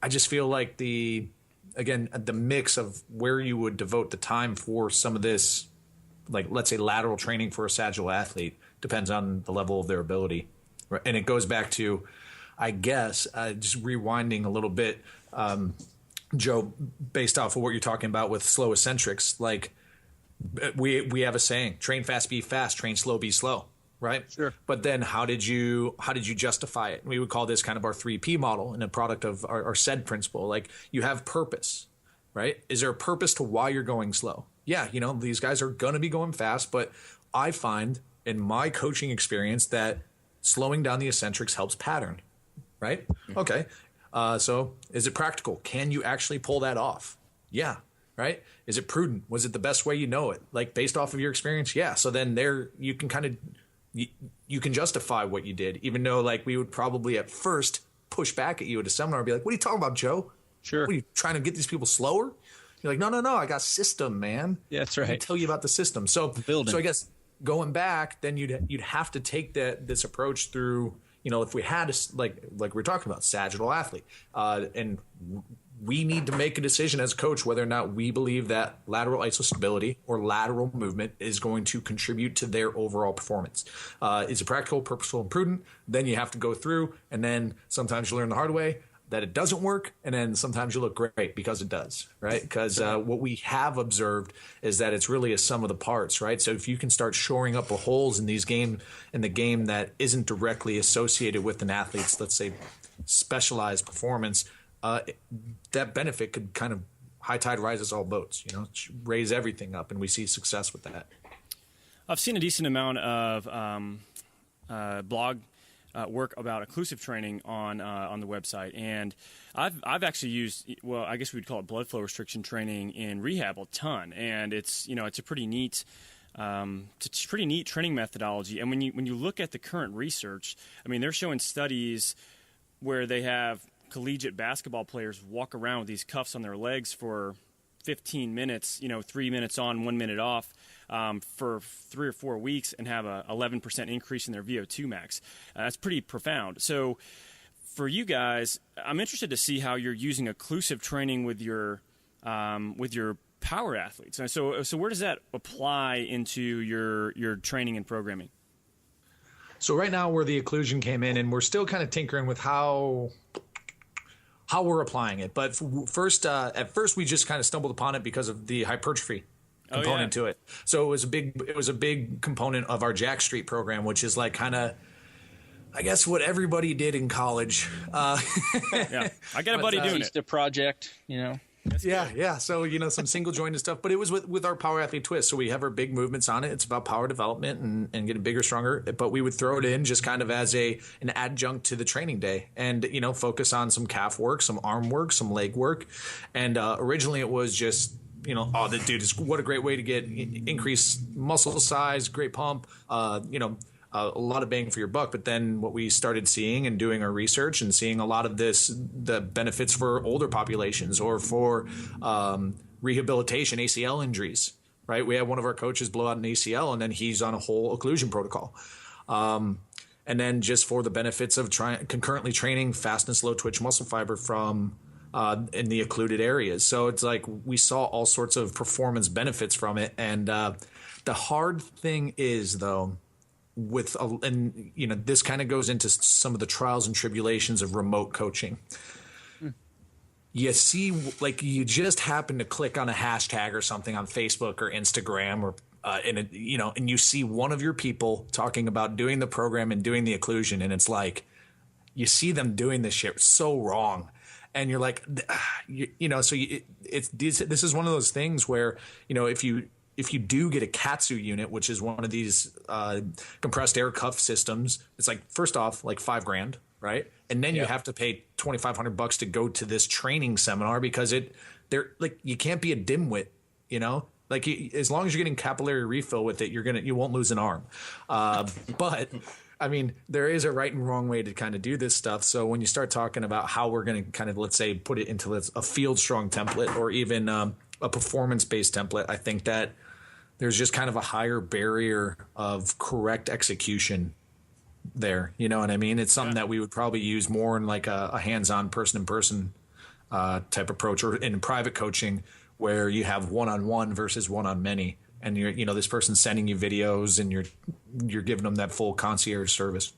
I just feel like the mix of where you would devote the time for some of this, like let's say lateral training for a sagittal athlete, depends on the level of their ability, right? And it goes back to, I guess, just rewinding a little bit, Joe, based off of what you're talking about with slow eccentrics, like we have a saying: train fast, be fast; train slow, be slow. Right. Sure. But then how did you justify it? We would call this kind of our 3P model and a product of our SAID principle. Like, you have purpose, right? Is there a purpose to why you're going slow? Yeah. These guys are going to be going fast, but I find in my coaching experience that slowing down the eccentrics helps pattern, right? Mm-hmm. Okay. So is it practical? Can you actually pull that off? Yeah. Right. Is it prudent? Was it the best way you know it? Like, based off of your experience? Yeah. So then there you can kind of, you can justify what you did, even though like we would probably at first push back at you at a seminar and be like, what are you talking about, Joe? Sure. What, are you trying to get these people slower? You're like, no, I got system, man. Yeah, that's right. I tell you about the system. So I guess going back, then you'd have to take this approach through, if we had like we're talking about sagittal athlete, and we need to make a decision as a coach whether or not we believe that lateral isostability or lateral movement is going to contribute to their overall performance. Is it practical, purposeful, and prudent? Then you have to go through, and then sometimes you learn the hard way that it doesn't work, and then sometimes you look great because it does, right? Because what we have observed is that it's really a sum of the parts, right? So if you can start shoring up the holes in the game that isn't directly associated with an athlete's, let's say, specialized performance, that benefit could kind of, high tide rises all boats, raise everything up, and we see success with that. I've seen a decent amount of blog work about occlusive training on the website, and I've actually used, well, I guess we'd call it blood flow restriction training in rehab a ton, and it's a pretty neat training methodology. And when you look at the current research, I mean, they're showing studies where they have collegiate basketball players walk around with these cuffs on their legs for 15 minutes, 3 minutes on, 1 minute off, for 3 or 4 weeks, and have a 11% increase in their VO2 max. That's pretty profound. So for you guys, I'm interested to see how you're using occlusive training with your power athletes. So where does that apply into your training and programming? So right now, where the occlusion came in, and we're still kind of tinkering with how we're applying it. But at first we just kind of stumbled upon it because of the hypertrophy component to it. So it was a big component of our Jack Street program, which is like kind of, I guess, what everybody did in college. Yeah, I got a buddy doing it. The project, Yeah. So, some single jointed stuff, but it was with our power athlete twist. So we have our big movements on it. It's about power development and getting bigger, stronger. But we would throw it in just kind of as an adjunct to the training day, and, focus on some calf work, some arm work, some leg work. And originally it was just, the dude is, what a great way to get increased muscle size, great pump, a lot of bang for your buck. But then what we started seeing and doing our research and seeing a lot of the benefits for older populations or for rehabilitation, ACL injuries, right? We had one of our coaches blow out an ACL, and then he's on a whole occlusion protocol. And then just for the benefits of concurrently training fast and slow twitch muscle fiber from in the occluded areas. So it's like we saw all sorts of performance benefits from it. And the hard thing is, though, and this kind of goes into some of the trials and tribulations of remote coaching. You see, like, you just happen to click on a hashtag or something on Facebook or Instagram or and you see one of your people talking about doing the program and doing the occlusion, and it's like you see them doing this shit so wrong, and you're like, this is one of those things where, if you do get a Katsu unit, which is one of these compressed air cuff systems, it's like, first off, like $5,000, right? And then you have to pay $2,500 to go to this training seminar because you can't be a dimwit, like as long as you're getting capillary refill with it, you won't lose an arm. But I mean, there is a right and wrong way to kind of do this stuff. So when you start talking about how we're going to kind of, let's say, put it into a field strong template or even a performance based template, I think that there's just kind of a higher barrier of correct execution there. You know what I mean? It's something that we would probably use more in like a hands-on person-in-person type approach, or in private coaching where you have one-on-one versus one-on-many, and this person's sending you videos and you're giving them that full concierge service.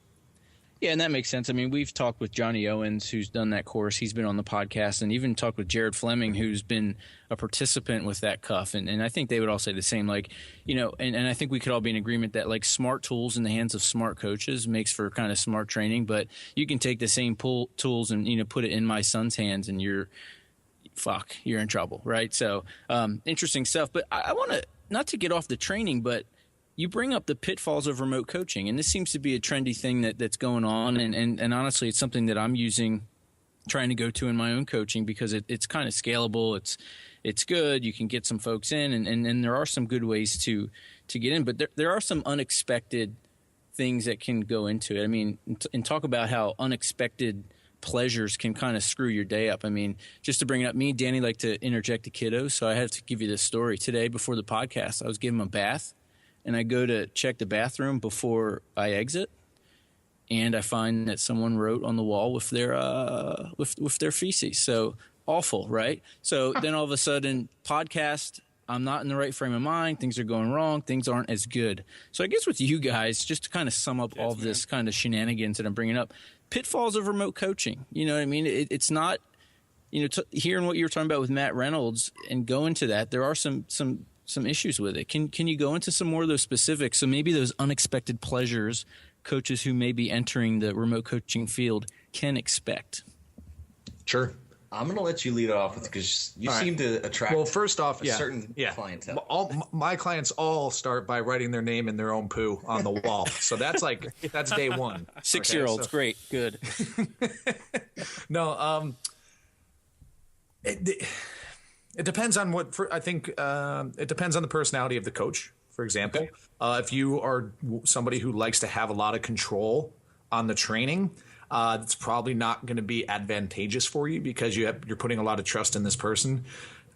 Yeah, and that makes sense. I mean, we've talked with Johnny Owens, who's done that course. He's been on the podcast, and even talked with Jared Fleming, who's been a participant with that cuff. And I think they would all say the same, like, and I think we could all be in agreement that, like, smart tools in the hands of smart coaches makes for kind of smart training. But you can take the same tools and, put it in my son's hands, and you're in trouble, right? So interesting stuff. But I want to, not to get off the training, but you bring up the pitfalls of remote coaching, and this seems to be a trendy thing that's going on. And honestly, it's something that I'm trying to go to in my own coaching because it's kind of scalable. It's good. You can get some folks in, and there are some good ways to get in, but there are some unexpected things that can go into it. I mean, and talk about how unexpected pleasures can kind of screw your day up. I mean, just to bring it up, me and Danny like to interject the kiddos, so I have to give you this story. Today, before the podcast, I was giving them a bath, and I go to check the bathroom before I exit, and I find that someone wrote on the wall with their with their feces. So awful, right? So then all of a sudden, podcast, I'm not in the right frame of mind. Things are going wrong. Things aren't as good. So I guess with you guys, just to kind of sum up all of this kind of shenanigans that I'm bringing up, pitfalls of remote coaching. You know what I mean? It's not, hearing what you were talking about with Matt Reynolds and going to that, there are some issues with it. Can you go into some more of those specifics? So maybe those unexpected pleasures coaches who may be entering the remote coaching field can expect. Sure. I'm going to let you lead off with, because you seem to attract first off, certain clientele. All my clients all start by writing their name in their own poo on the wall. So that's day one. 6-year-olds. So. Great. Good. No, it depends on I think it depends on the personality of the coach. For example, if you are somebody who likes to have a lot of control on the training, it's probably not going to be advantageous for you because you're putting a lot of trust in this person.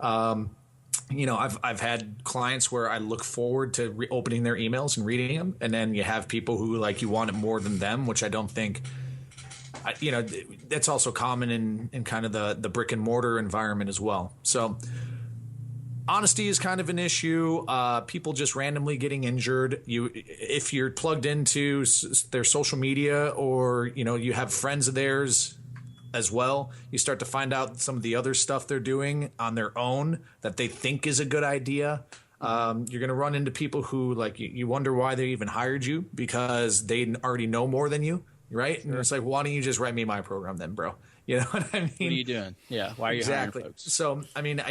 I've had clients where I look forward to opening their emails and reading them, and then you have people who you want it more than them, which I don't think. That's also common in kind of the brick and mortar environment as well. So honesty is kind of an issue. People just randomly getting injured. If you're plugged into their social media, or you have friends of theirs as well, you start to find out some of the other stuff they're doing on their own that they think is a good idea. You're going to run into people who you wonder why they even hired you, because they already know more than you. Right. Sure. And it's like, why don't you just write me my program then, bro? You know what I mean? What are you doing? Yeah. Why are you hiring folks? So, I mean,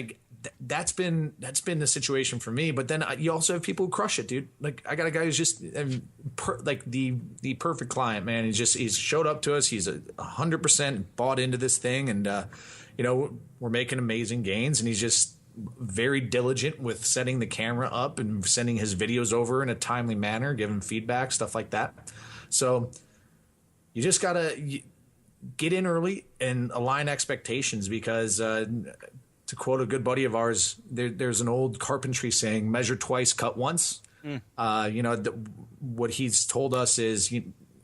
that's been the situation for me. But then you also have people who crush it, dude. Like, I got a guy who's just the perfect client, man. He's showed up to us. He's 100% bought into this thing. And, we're making amazing gains. And he's just very diligent with setting the camera up and sending his videos over in a timely manner, giving feedback, stuff like that. So you just got to get in early and align expectations, because to quote a good buddy of ours, there's an old carpentry saying, measure twice, cut once. What he's told us is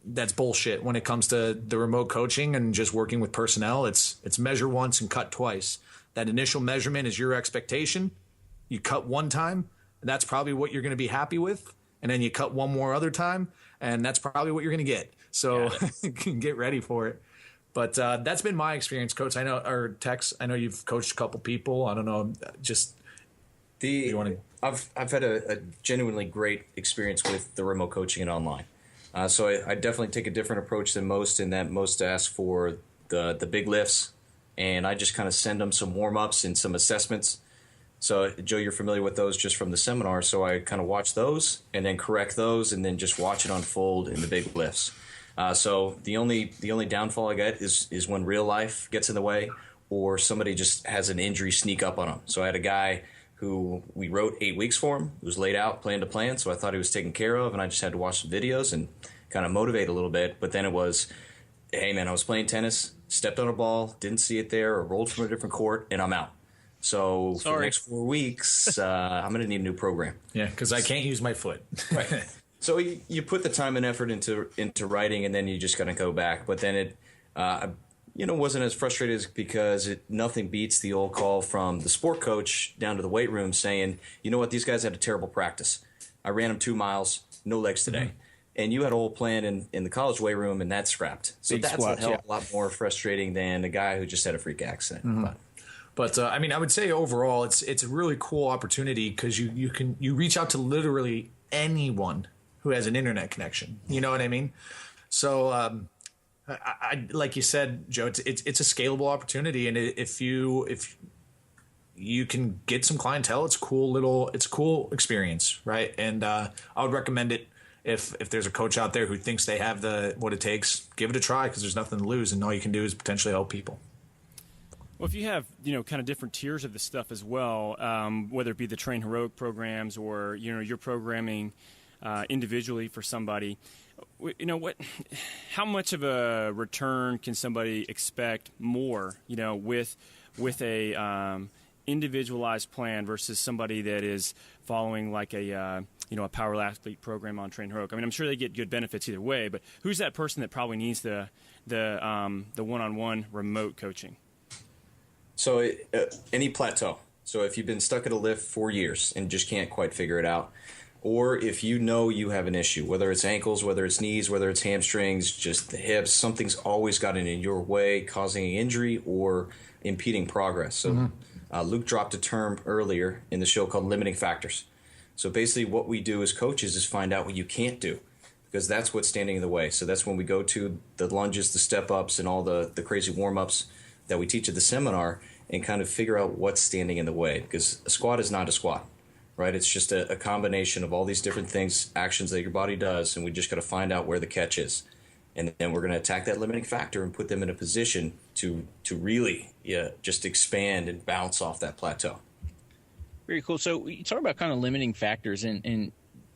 that's bullshit when it comes to the remote coaching and just working with personnel. It's measure once and cut twice. That initial measurement is your expectation. You cut one time, and that's probably what you're going to be happy with. and then you cut one more other time, and that's probably what you're going to get. So get ready for it. But that's been my experience, Coach. I know, or Texs, I know you've coached a couple people. I don't know, just I've had a genuinely great experience with the remote coaching and online. So I definitely take a different approach than most, in that most ask for the big lifts, and I just kind of send them some warm-ups and some assessments. So, Joe, you're familiar with those just from the seminar, so I kind of watch those and then correct those and then just watch it unfold in the big lifts. So the only downfall I get is when real life gets in the way or somebody just has an injury sneak up on them. So I had a guy who we wrote 8 weeks for him. It was laid out, plan to plan, so I thought he was taken care of, and I just had to watch some videos and kind of motivate a little bit. But then it was, hey, man, I was playing tennis, stepped on a ball, didn't see it there, or rolled from a different court, and I'm out. So for the next 4 weeks, I'm going to need a new program. Yeah, because I can't use my foot. Right. So you put the time and effort into writing, and then you just got to go back. But then it, wasn't as frustrated as because nothing beats the old call from the sport coach down to the weight room saying, you know what, these guys had a terrible practice. I ran them 2 miles, no legs today. Mm-hmm. And you had a whole plan in the college weight room, and that's scrapped. So Big that's squats, a hell of a lot more frustrating than a guy who just had a freak accident. Mm-hmm. But I mean, I would say overall, it's a really cool opportunity because you reach out to literally anyone who has an internet connection. You know what I mean? So, I like you said, Joe, it's a scalable opportunity, and if you can get some clientele, it's a cool experience, right? And I would recommend it if there's a coach out there who thinks they have what it takes, give it a try because there's nothing to lose, and all you can do is potentially help people. Well, if you have, kind of different tiers of this stuff as well, whether it be the Train Heroic programs or, you're programming individually for somebody, how much of a return can somebody expect more, with a individualized plan versus somebody that is following like a power athlete program on Train Heroic? I mean, I'm sure they get good benefits either way, but who's that person that probably needs the one-on-one remote coaching? So any plateau. So if you've been stuck at a lift for years and just can't quite figure it out, or if you know you have an issue, whether it's ankles, whether it's knees, whether it's hamstrings, just the hips, something's always gotten in your way, causing an injury or impeding progress. So Luke dropped a term earlier in the show called limiting factors. So basically what we do as coaches is find out what you can't do, because that's what's standing in the way. So that's when we go to the lunges, the step-ups, and all the crazy warm-ups that we teach at the seminar and kind of figure out what's standing in the way, because a squat is not a squat, right? It's just a combination of all these different things, actions that your body does, and we just got to find out where the catch is. And then we're going to attack that limiting factor and put them in a position to really just expand and bounce off that plateau. Very cool. So you talk about kind of limiting factors and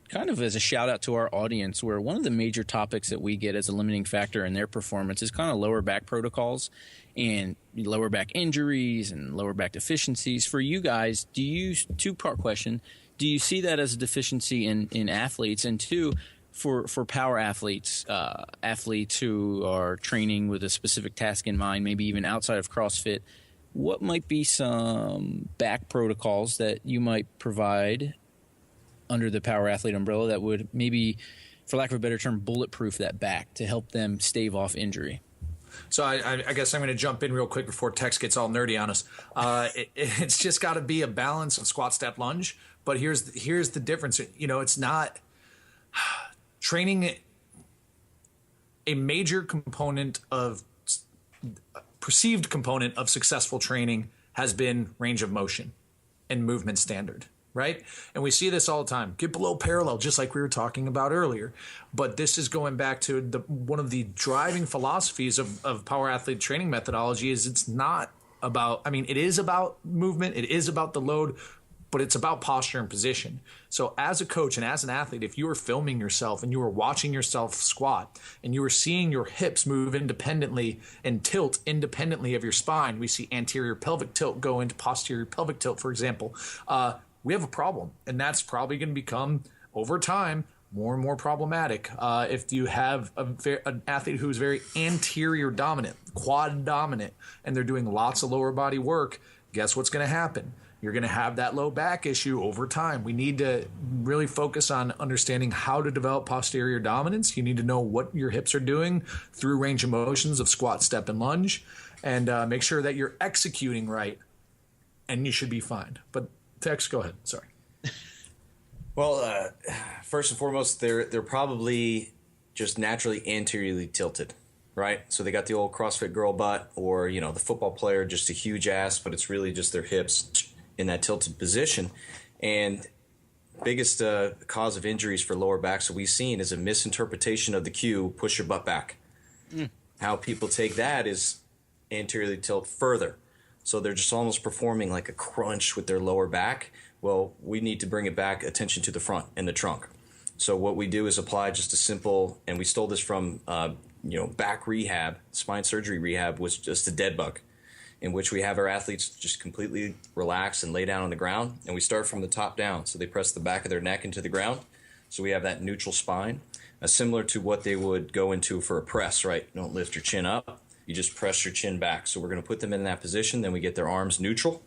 kind of as a shout out to our audience, where one of the major topics that we get as a limiting factor in their performance is kind of lower back protocols and lower back injuries and lower back deficiencies. For you guys, two-part question, do you see that as a deficiency in athletes? And two, for power athletes, athletes who are training with a specific task in mind, maybe even outside of CrossFit, what might be some back protocols that you might provide under the power athlete umbrella that would maybe, for lack of a better term, bulletproof that back to help them stave off injury? So I guess I'm going to jump in real quick before Texs gets all nerdy on us. It's just got to be a balance of squat, step, lunge. But here's the difference. It's not training. A major component of perceived component of successful training has been range of motion and movement standard. Right? And we see this all the time. Get below parallel, just like we were talking about earlier. But this is going back to one of the driving philosophies of power athlete training methodology is it's not about, it is about movement, it is about the load, but it's about posture and position. So as a coach and as an athlete, if you are filming yourself and you are watching yourself squat and you are seeing your hips move independently and tilt independently of your spine, we see anterior pelvic tilt go into posterior pelvic tilt, for example, we have a problem, and that's probably going to become, over time, more and more problematic. If you have an athlete who is very anterior dominant, quad dominant, and they're doing lots of lower body work, guess what's going to happen? you're going to have that low back issue over time. We need to really focus on understanding how to develop posterior dominance. You need to know what your hips are doing through range of motions of squat, step, and lunge, and make sure that you're executing right, and you should be fine. But Texs, go ahead. Sorry. Well, first and foremost, they're probably just naturally anteriorly tilted, right? So they got the old CrossFit girl butt, or the football player, just a huge ass, but it's really just their hips in that tilted position. And biggest cause of injuries for lower backs that we've seen is a misinterpretation of the cue, push your butt back. How people take that is anteriorly tilt further. So they're just almost performing like a crunch with their lower back. Well, we need to bring it back, attention to the front and the trunk. So what we do is apply just a simple, and we stole this from back rehab, spine surgery rehab, was just a dead bug, in which we have our athletes just completely relax and lay down on the ground, and we start from the top down. So they press the back of their neck into the ground. So we have that neutral spine, similar to what they would go into for a press, right? You don't lift your chin up, you just press your chin back. So we're going to put them in that position, then we get their arms neutral,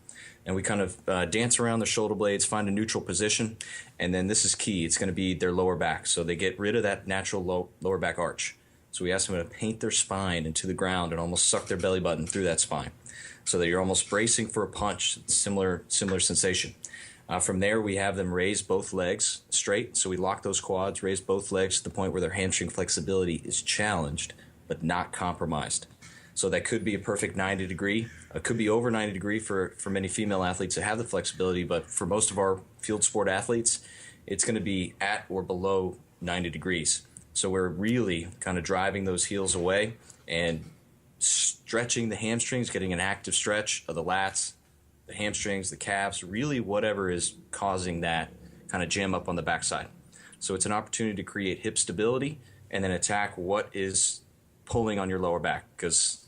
and we kind of dance around their shoulder blades, find a neutral position, and then this is key. It's going to be their lower back. So they get rid of that natural lower back arch. So we ask them to paint their spine into the ground and almost suck their belly button through that spine, so that you're almost bracing for a punch. Similar sensation. From there, we have them raise both legs straight. So we lock those quads, raise both legs to the point where their hamstring flexibility is challenged but not compromised. So that could be a perfect 90 degree. It could be over 90 degree for many female athletes that have the flexibility, but for most of our field sport athletes, it's going to be at or below 90 degrees. So we're really kind of driving those heels away and stretching the hamstrings, getting an active stretch of the lats, the hamstrings, the calves, really whatever is causing that kind of jam up on the backside. So it's an opportunity to create hip stability and then attack what is pulling on your lower back. Because,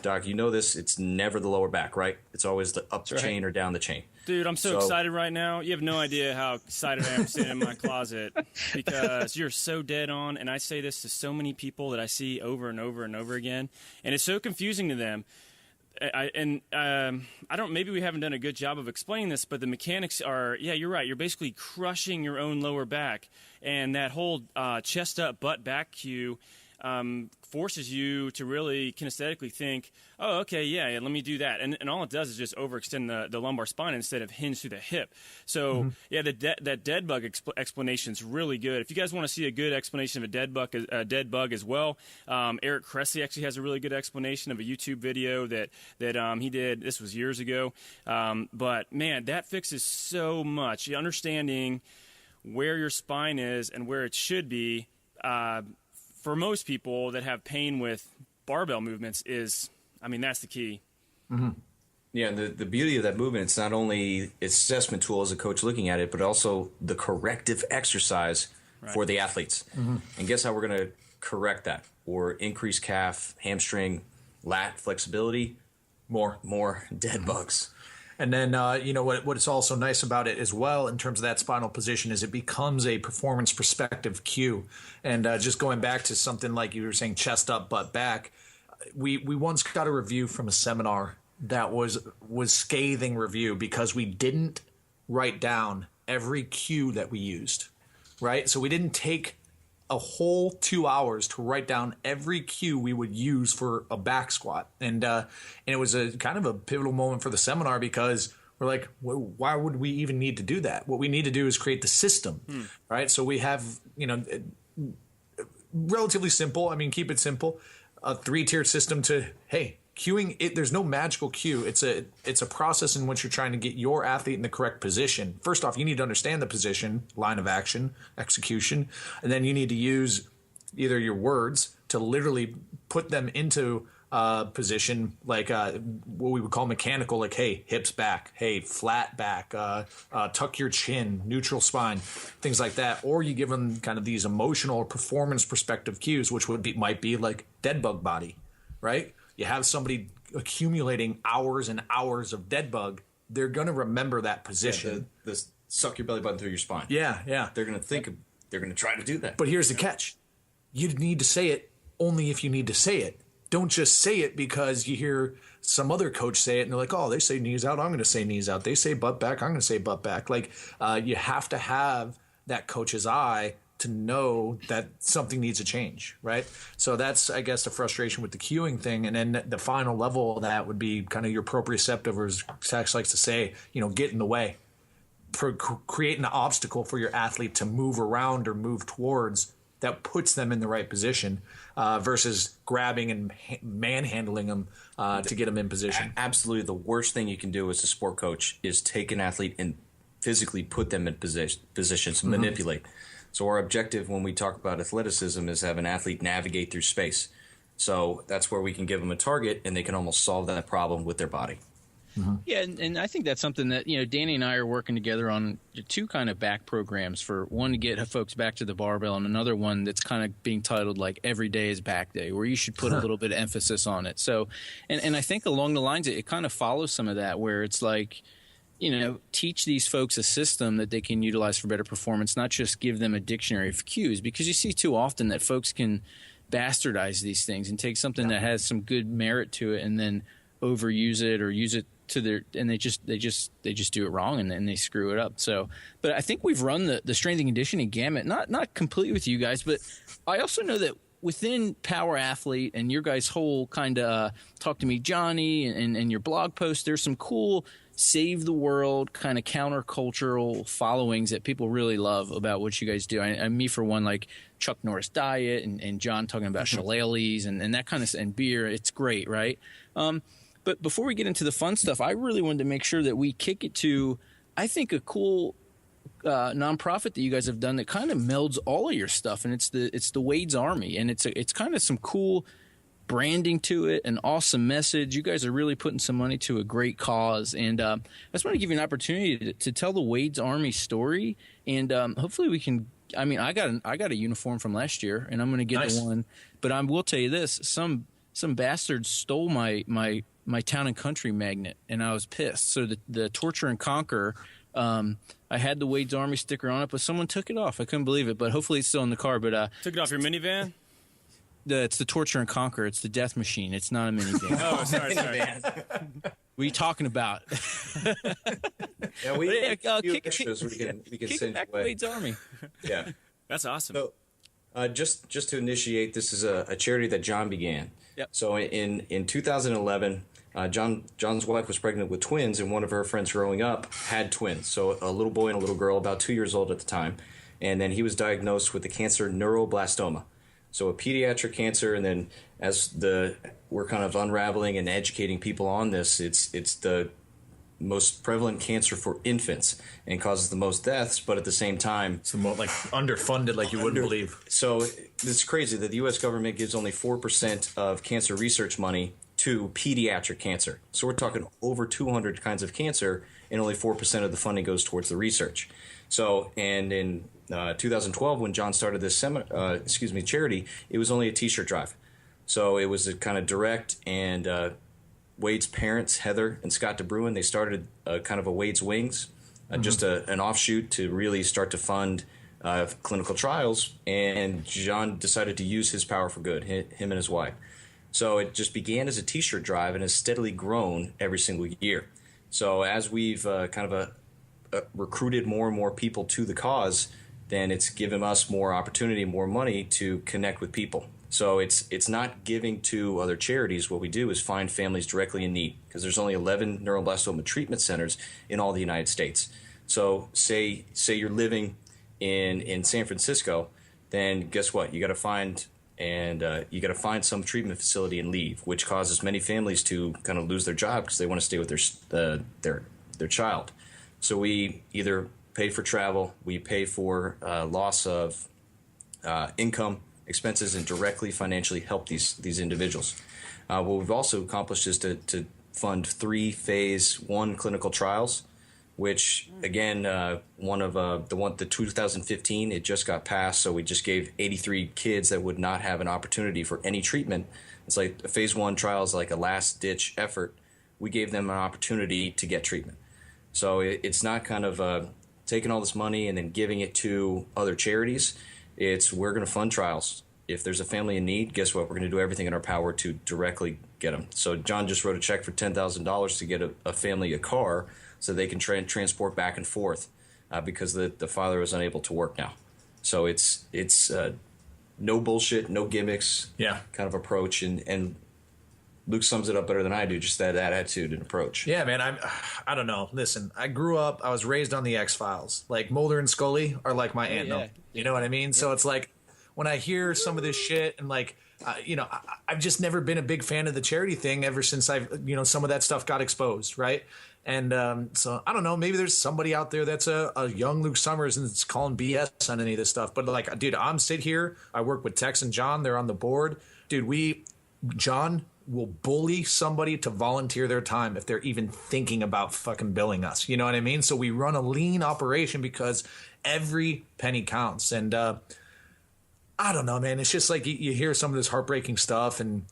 Doc, you know this, it's never the lower back, right? It's always the up the chain or down the chain. Dude, I'm so excited right now. You have no idea how excited I am sitting in my closet, because you're so dead on, and I say this to so many people that I see over and over and over again, and it's so confusing to them. Maybe we haven't done a good job of explaining this, but the mechanics are, you're right. You're basically crushing your own lower back, and that whole chest up, butt back cue forces you to really kinesthetically think, oh, okay, yeah, let me do that. And all it does is just overextend the lumbar spine instead of hinge through the hip. So, that dead bug explanation is really good. If you guys want to see a good explanation of a dead bug as well, Eric Cressy actually has a really good explanation of a YouTube video that he did. This was years ago. But, man, that fixes so much. Understanding where your spine is and where it should be, for most people that have pain with barbell movements that's the key. Mm-hmm. Yeah, and the beauty of that movement, it's not only its assessment tool as a coach looking at it, but also the corrective exercise for the athletes. Mm-hmm. And guess how we're going to correct that or increase calf, hamstring, lat flexibility? More dead bugs. And then, what's also nice about it as well in terms of that spinal position is it becomes a performance perspective cue. And just going back to something like you were saying, chest up, butt back, we once got a review from a seminar that was scathing review because we didn't write down every cue that we used, right? So we didn't take a whole 2 hours to write down every cue we would use for a back squat. And it was a kind of a pivotal moment for the seminar because we're like, well, why would we even need to do that? What we need to do is create the system, right? So we have, relatively simple. Keep it simple. A 3-tiered system to, hey, cueing it. There's no magical cue. It's a process in which you're trying to get your athlete in the correct position. First off, you need to understand the position, line of action, execution, and then you need to use either your words to literally put them into position, like what we would call mechanical, like, hey, hips back, hey, flat back, tuck your chin, neutral spine, things like that. Or you give them kind of these emotional or performance perspective cues, which might be like dead bug body, right? You have somebody accumulating hours and hours of dead bug, they're going to remember that position. Yeah, the suck your belly button through your spine. Yeah. They're going to try to do that. But here's the catch. You need to say it only if you need to say it. don't just say it because you hear some other coach say it and they're like, oh, they say knees out, I'm going to say knees out. They say butt back, I'm going to say butt back. Like you have to have that coach's eye to know that something needs a change, right? So that's, I guess, the frustration with the cueing thing. And then the final level of that would be kind of your proprioceptive, or as Texs likes to say, get in the way. Create an obstacle for your athlete to move around or move towards that puts them in the right position versus grabbing and manhandling them to get them in position. Absolutely. The worst thing you can do as a sport coach is take an athlete and physically put them in positions, manipulate. So our objective when we talk about athleticism is have an athlete navigate through space. So that's where we can give them a target and they can almost solve that problem with their body. Yeah, and I think that's something that, Danny and I are working together on two kind of back programs. For one, to get folks back to the barbell, and another one that's kind of being titled like Every Day is Back Day, where you should put a little bit of emphasis on it. So, and I think along the lines, it kind of follows some of that, where it's like, teach these folks a system that they can utilize for better performance, not just give them a dictionary of cues, because you see too often that folks can bastardize these things and take something that has some good merit to it and then overuse it or use it to their, and they just do it wrong and then they screw it up. So, but I think we've run the strength and conditioning gamut, not completely with you guys, but I also know that within Power Athlete and your guys' whole kind of Talk to Me Johnny and your blog post, there's some cool save the world kind of countercultural followings that people really love about what you guys do. Me for one, like Chuck Norris diet and John talking about shillelaghs and that kind of, and beer. It's great, right? But before we get into the fun stuff, I really wanted to make sure that we kick it to, I think, a cool nonprofit that you guys have done that kind of melds all of your stuff, and it's the Wade's Army, and it's kind of some cool branding to it, an awesome message. You guys are really putting some money to a great cause, and I just want to give you an opportunity to tell the Wade's Army story, and hopefully we can. I mean, I got a uniform from last year, and I'm going to get the one, but I will tell you this: some bastards stole my Town and Country magnet, and I was pissed. So the Torture and Conquer, I had the Wade's Army sticker on it, but someone took it off. I couldn't believe it, but hopefully it's still in the car. But took it off your minivan? It's the Torture and Conquer. It's the death machine. It's not a minivan. Oh, sorry. What are you talking about? Yeah, we kick send back you away. Wade's Army. Yeah. That's awesome. So, just to initiate, this is a charity that John began. Yep. So in 2011, John's wife was pregnant with twins, and one of her friends growing up had twins. So a little boy and a little girl, about 2 years old at the time. And then he was diagnosed with the cancer neuroblastoma. So a pediatric cancer, and then as we're kind of unraveling and educating people on this, it's the most prevalent cancer for infants and causes the most deaths, but at the same time, It's the most underfunded, like you wouldn't believe. So it's crazy that the U.S. government gives only 4% of cancer research money to pediatric cancer. So we're talking over 200 kinds of cancer, and only 4% of the funding goes towards the research. So, and in 2012, when John started this charity, it was only a T-shirt drive. So it was a kind of direct, and Wade's parents, Heather and Scott DeBruin, they started kind of a Wade's Wings, just an offshoot to really start to fund clinical trials. And John decided to use his power for good, him and his wife. So it just began as a T-shirt drive and has steadily grown every single year. So as we've kind of recruited more and more people to the cause, then it's given us more opportunity, more money to connect with people. So it's not giving to other charities. What we do is find families directly in need, because there's only 11 neuroblastoma treatment centers in all the United States. So say you're living in San Francisco, then guess what? You got to find some treatment facility and leave, which causes many families to kind of lose their job because they want to stay with their child. So we either pay for travel, we pay for loss of income, expenses, and directly financially help these individuals. What we've also accomplished is to fund 3 phase 1 clinical trials, which again, the 2015, it just got passed, so we just gave 83 kids that would not have an opportunity for any treatment. It's like a phase 1 trial is like a last ditch effort. We gave them an opportunity to get treatment. So it's not kind of taking all this money and then giving it to other charities. We're going to fund trials, if there's a family in need, guess what? We're going to do everything in our power to directly get them. So John just wrote a check for $10,000 to get a family a car so they can transport back and forth because the father is unable to work now. So it's no bullshit, no gimmicks, kind of approach, and Luke sums it up better than I do. Just that attitude and approach. Yeah, man. I don't know. Listen, I was raised on the X-Files. Like Mulder and Scully are like my aunt. Yeah. You know what I mean? Yeah. So it's like when I hear some of this shit and like, I've just never been a big fan of the charity thing ever since some of that stuff got exposed, right? And so I don't know. Maybe there's somebody out there that's a young Luke Summers and it's calling BS on any of this stuff. But like, dude, I'm sit here. I work with Texs and John. They're on the board, dude. John will bully somebody to volunteer their time if they're even thinking about fucking billing us. You know what I mean? So we run a lean operation because every penny counts. And I don't know, man. It's just like you hear some of this heartbreaking stuff and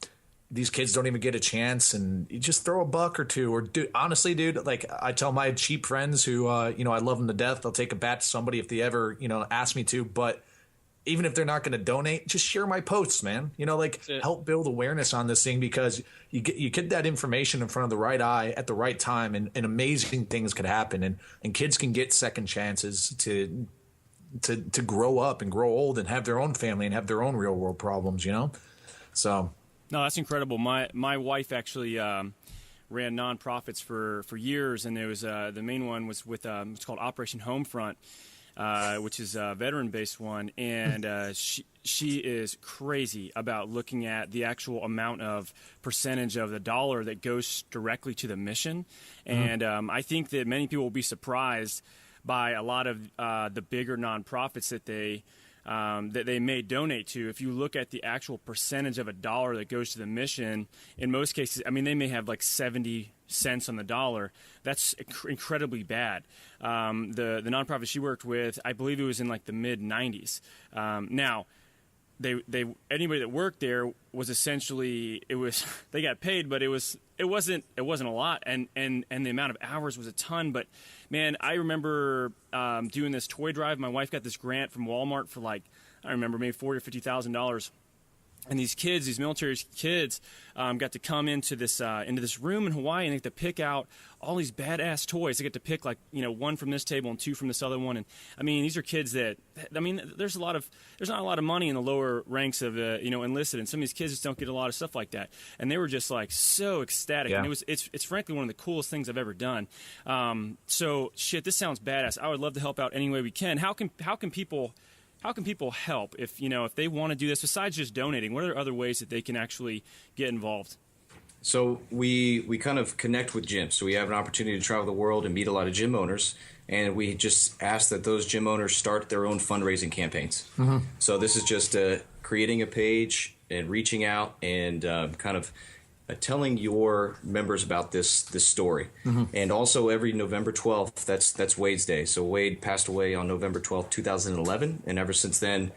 these kids don't even get a chance, and you just throw a buck or two. Or honestly, dude, like I tell my cheap friends who, I love them to death. They'll take a bat to somebody if they ever, ask me to. But even if they're not going to donate, just share my posts, man. Help build awareness on this thing, because you get that information in front of the right eye at the right time, and amazing things could happen, and kids can get second chances to grow up and grow old and have their own family and have their own real world problems, So. No, that's incredible. My wife actually ran nonprofits for years, and there was the main one was with it's called Operation Homefront. Which is a veteran-based one, and she is crazy about looking at the actual amount of percentage of the dollar that goes directly to the mission. And I think that many people will be surprised by a lot of the bigger nonprofits that they may donate to. If you look at the actual percentage of a dollar that goes to the mission, in most cases, I mean, they may have like 70 cents on the dollar. That's incredibly bad. The nonprofit she worked with, I believe it was in like the mid 90s. Now, they anybody that worked there was essentially they got paid, but it wasn't a lot, and the amount of hours was a ton. But man, I remember doing this toy drive. My wife got this grant from Walmart for like, I remember, maybe $40,000 or $50,000. And these kids, these military kids, got to come into this room in Hawaii, and they get to pick out all these badass toys. They get to pick one from this table and two from this other one. And I mean, these are kids that there's not a lot of money in the lower ranks of enlisted, and some of these kids just don't get a lot of stuff like that. And they were just like so ecstatic. Yeah. And it's frankly one of the coolest things I've ever done. So shit, this sounds badass. I would love to help out any way we can. How can people help if they want to do this besides just donating? What are other ways that they can actually get involved? So we kind of connect with gyms. So we have an opportunity to travel the world and meet a lot of gym owners, and we just ask that those gym owners start their own fundraising campaigns. Mm-hmm. So this is just creating a page and reaching out and kind of telling your members about this story. Mm-hmm. And also every November 12th, that's Wade's Day. So Wade passed away on November 12th, 2011, and ever since then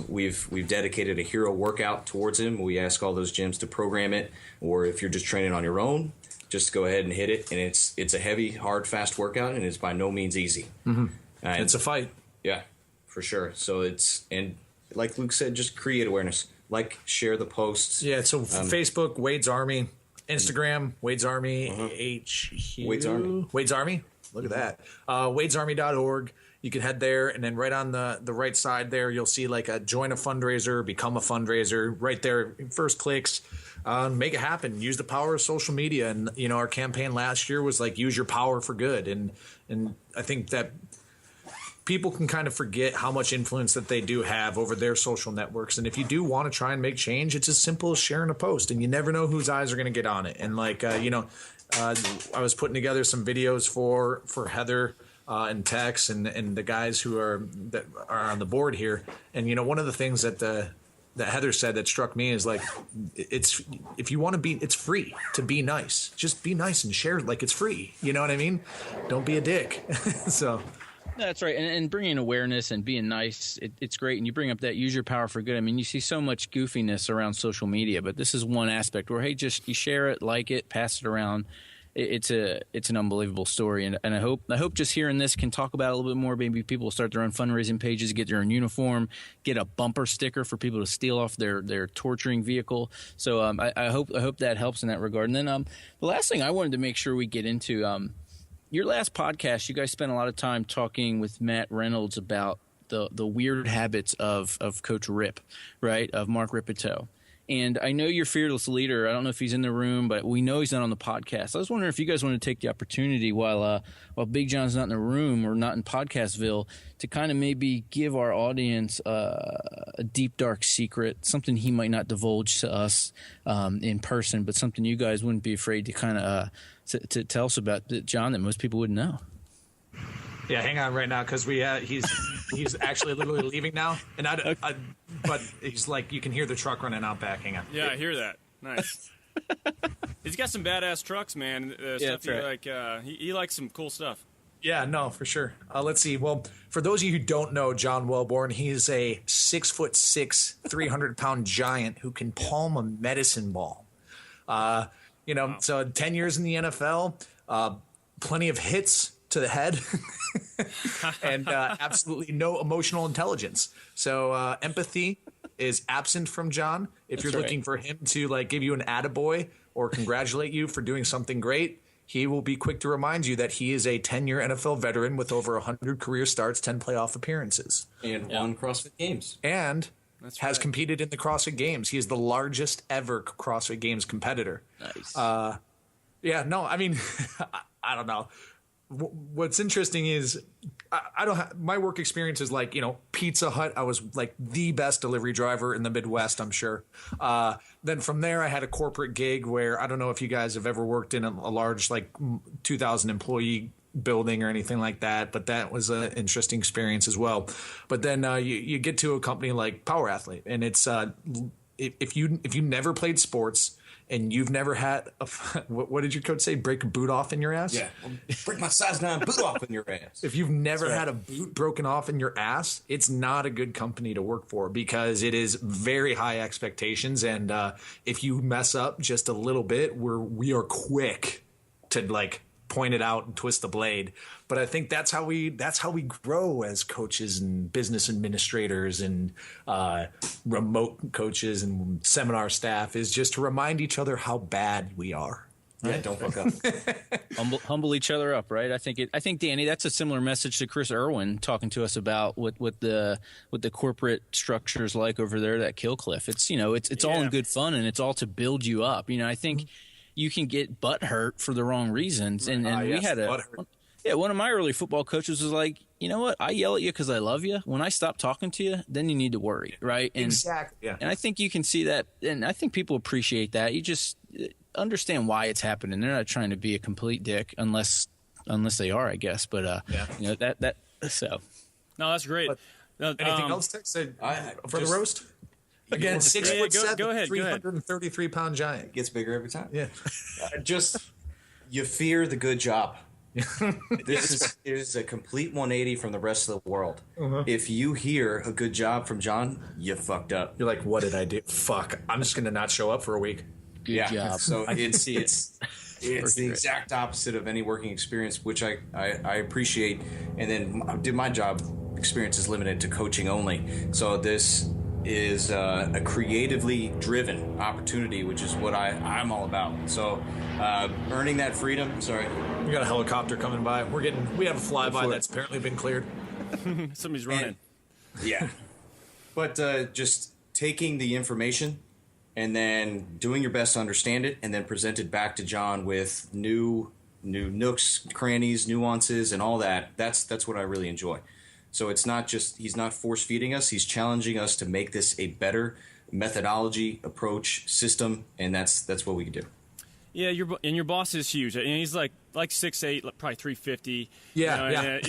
we've dedicated a hero workout towards him. We ask all those gyms to program it, or if you're just training on your own, just go ahead and hit it. And it's a heavy, hard, fast workout, and it's by no means easy. Mm-hmm. It's a fight. Yeah, for sure. So and like Luke said, just create awareness. Like, share the posts. Yeah, so Facebook, Wade's Army. Instagram, Wade's Army. Wade's Army. Wade's Army. Look at that. Wade'sArmy.org. You can head there, and then right on the right side there, you'll see like a join a fundraiser, become a fundraiser. Right there, first clicks. Make it happen. Use the power of social media. And, our campaign last year was like, use your power for good. And I think that people can kind of forget how much influence that they do have over their social networks. And if you do want to try and make change, it's as simple as sharing a post, and you never know whose eyes are going to get on it. And like, I was putting together some videos for Heather and Texs and the guys who are on the board here. And, one of the things that Heather said that struck me is like, if you want to be, it's free to be nice. Just be nice and share like it's free. You know what I mean? Don't be a dick. So. That's right. And bringing awareness and being nice, it's great. And you bring up that use your power for good. I mean, you see so much goofiness around social media, but this is one aspect where, hey, just you share it, like it, pass it around, it's an unbelievable story, and I hope just hearing this can talk about it a little bit more. Maybe people will start their own fundraising pages, get their own uniform, get a bumper sticker for people to steal off their torturing vehicle. So I hope that helps in that regard. And then the last thing I wanted to make sure we get into, your last podcast, you guys spent a lot of time talking with Matt Reynolds about the weird habits of Coach Rip, right, of Mark Ripito. And I know you're fearless leader. I don't know if he's in the room, but we know he's not on the podcast. I was wondering if you guys want to take the opportunity while Big John's not in the room or not in Podcastville to kind of maybe give our audience a deep, dark secret, something he might not divulge to us in person, but something you guys wouldn't be afraid to kind of to tell us about, John, that most people wouldn't know. Yeah, hang on right now because he's actually literally leaving now, and but he's like, you can hear the truck running out back. Hang on. Yeah, I hear that. Nice. He's got some badass trucks, man. Yeah, Stuff like he likes some cool stuff. Yeah, no, for sure. Let's see. Well, for those of you who don't know John Wellborn, he's a 6'6", 300-pound giant who can palm a medicine ball. Wow. So 10 years in the NFL, plenty of hits to the head, and absolutely no emotional intelligence. So empathy is absent from John. If you're looking for him to give you an attaboy or congratulate you for doing something great, he will be quick to remind you that he is a 10-year NFL veteran with over 100 career starts, 10 playoff appearances. And won CrossFit Games. And has competed in the CrossFit Games. He is the largest ever CrossFit Games competitor. Nice. I don't know. What's interesting is I don't have, my work experience is Pizza Hut. I was the best delivery driver in the Midwest, I'm sure. Then from there, I had a corporate gig where I don't know if you guys have ever worked in a large 2,000 employee building or anything like that, but that was an interesting experience as well. But then you get to a company like Power Athlete, and it's if you never played sports and you've never had what did your coach say? Break a boot off in your ass? Yeah, break my size 9 boot off in your ass. If you've never had a boot broken off in your ass, it's not a good company to work for because it is very high expectations, and if you mess up just a little bit, we are quick to point it out and twist the blade. But I think that's how we grow as coaches and business administrators and remote coaches and seminar staff, is just to remind each other how bad we are. Right? Yeah, don't fuck up. humble each other up, right? I think Danny, that's a similar message to Chris Irwin talking to us about what the corporate structure's like over there at Killcliff. It's all in good fun, and it's all to build you up. I think you can get butt hurt for the wrong reasons, and we had one of my early football coaches was like, you know what? I yell at you because I love you. When I stop talking to you, then you need to worry, right? And, exactly. Yeah. And I think you can see that, and I think people appreciate that. You just understand why it's happening. They're not trying to be a complete dick unless they are, I guess. But that. So. No, that's great. Anything else, Tex, for the roast? Again, 6'7", go ahead. 333-pound giant. It gets bigger every time. Yeah. You fear the good job. This is a complete 180 from the rest of the world. Uh-huh. If you hear a good job from John, you fucked up. You're like, what did I do? Fuck, I'm just going to not show up for a week. Good job. So it's the exact opposite of any working experience, which I appreciate. And then my job experience is limited to coaching only. So this is a creatively driven opportunity, which is what I'm all about. So earning that freedom. Sorry, we got a helicopter coming by. We have a flyby that's apparently been cleared. Somebody's running. But just taking the information and then doing your best to understand it, and then present it back to John with new nooks, crannies, nuances, and all that. That's what I really enjoy. So it's not just, he's not force feeding us, he's challenging us to make this a better methodology, approach, system, and that's what we can do. Yeah, your boss is huge. And he's like 6'8", probably 350. Yeah.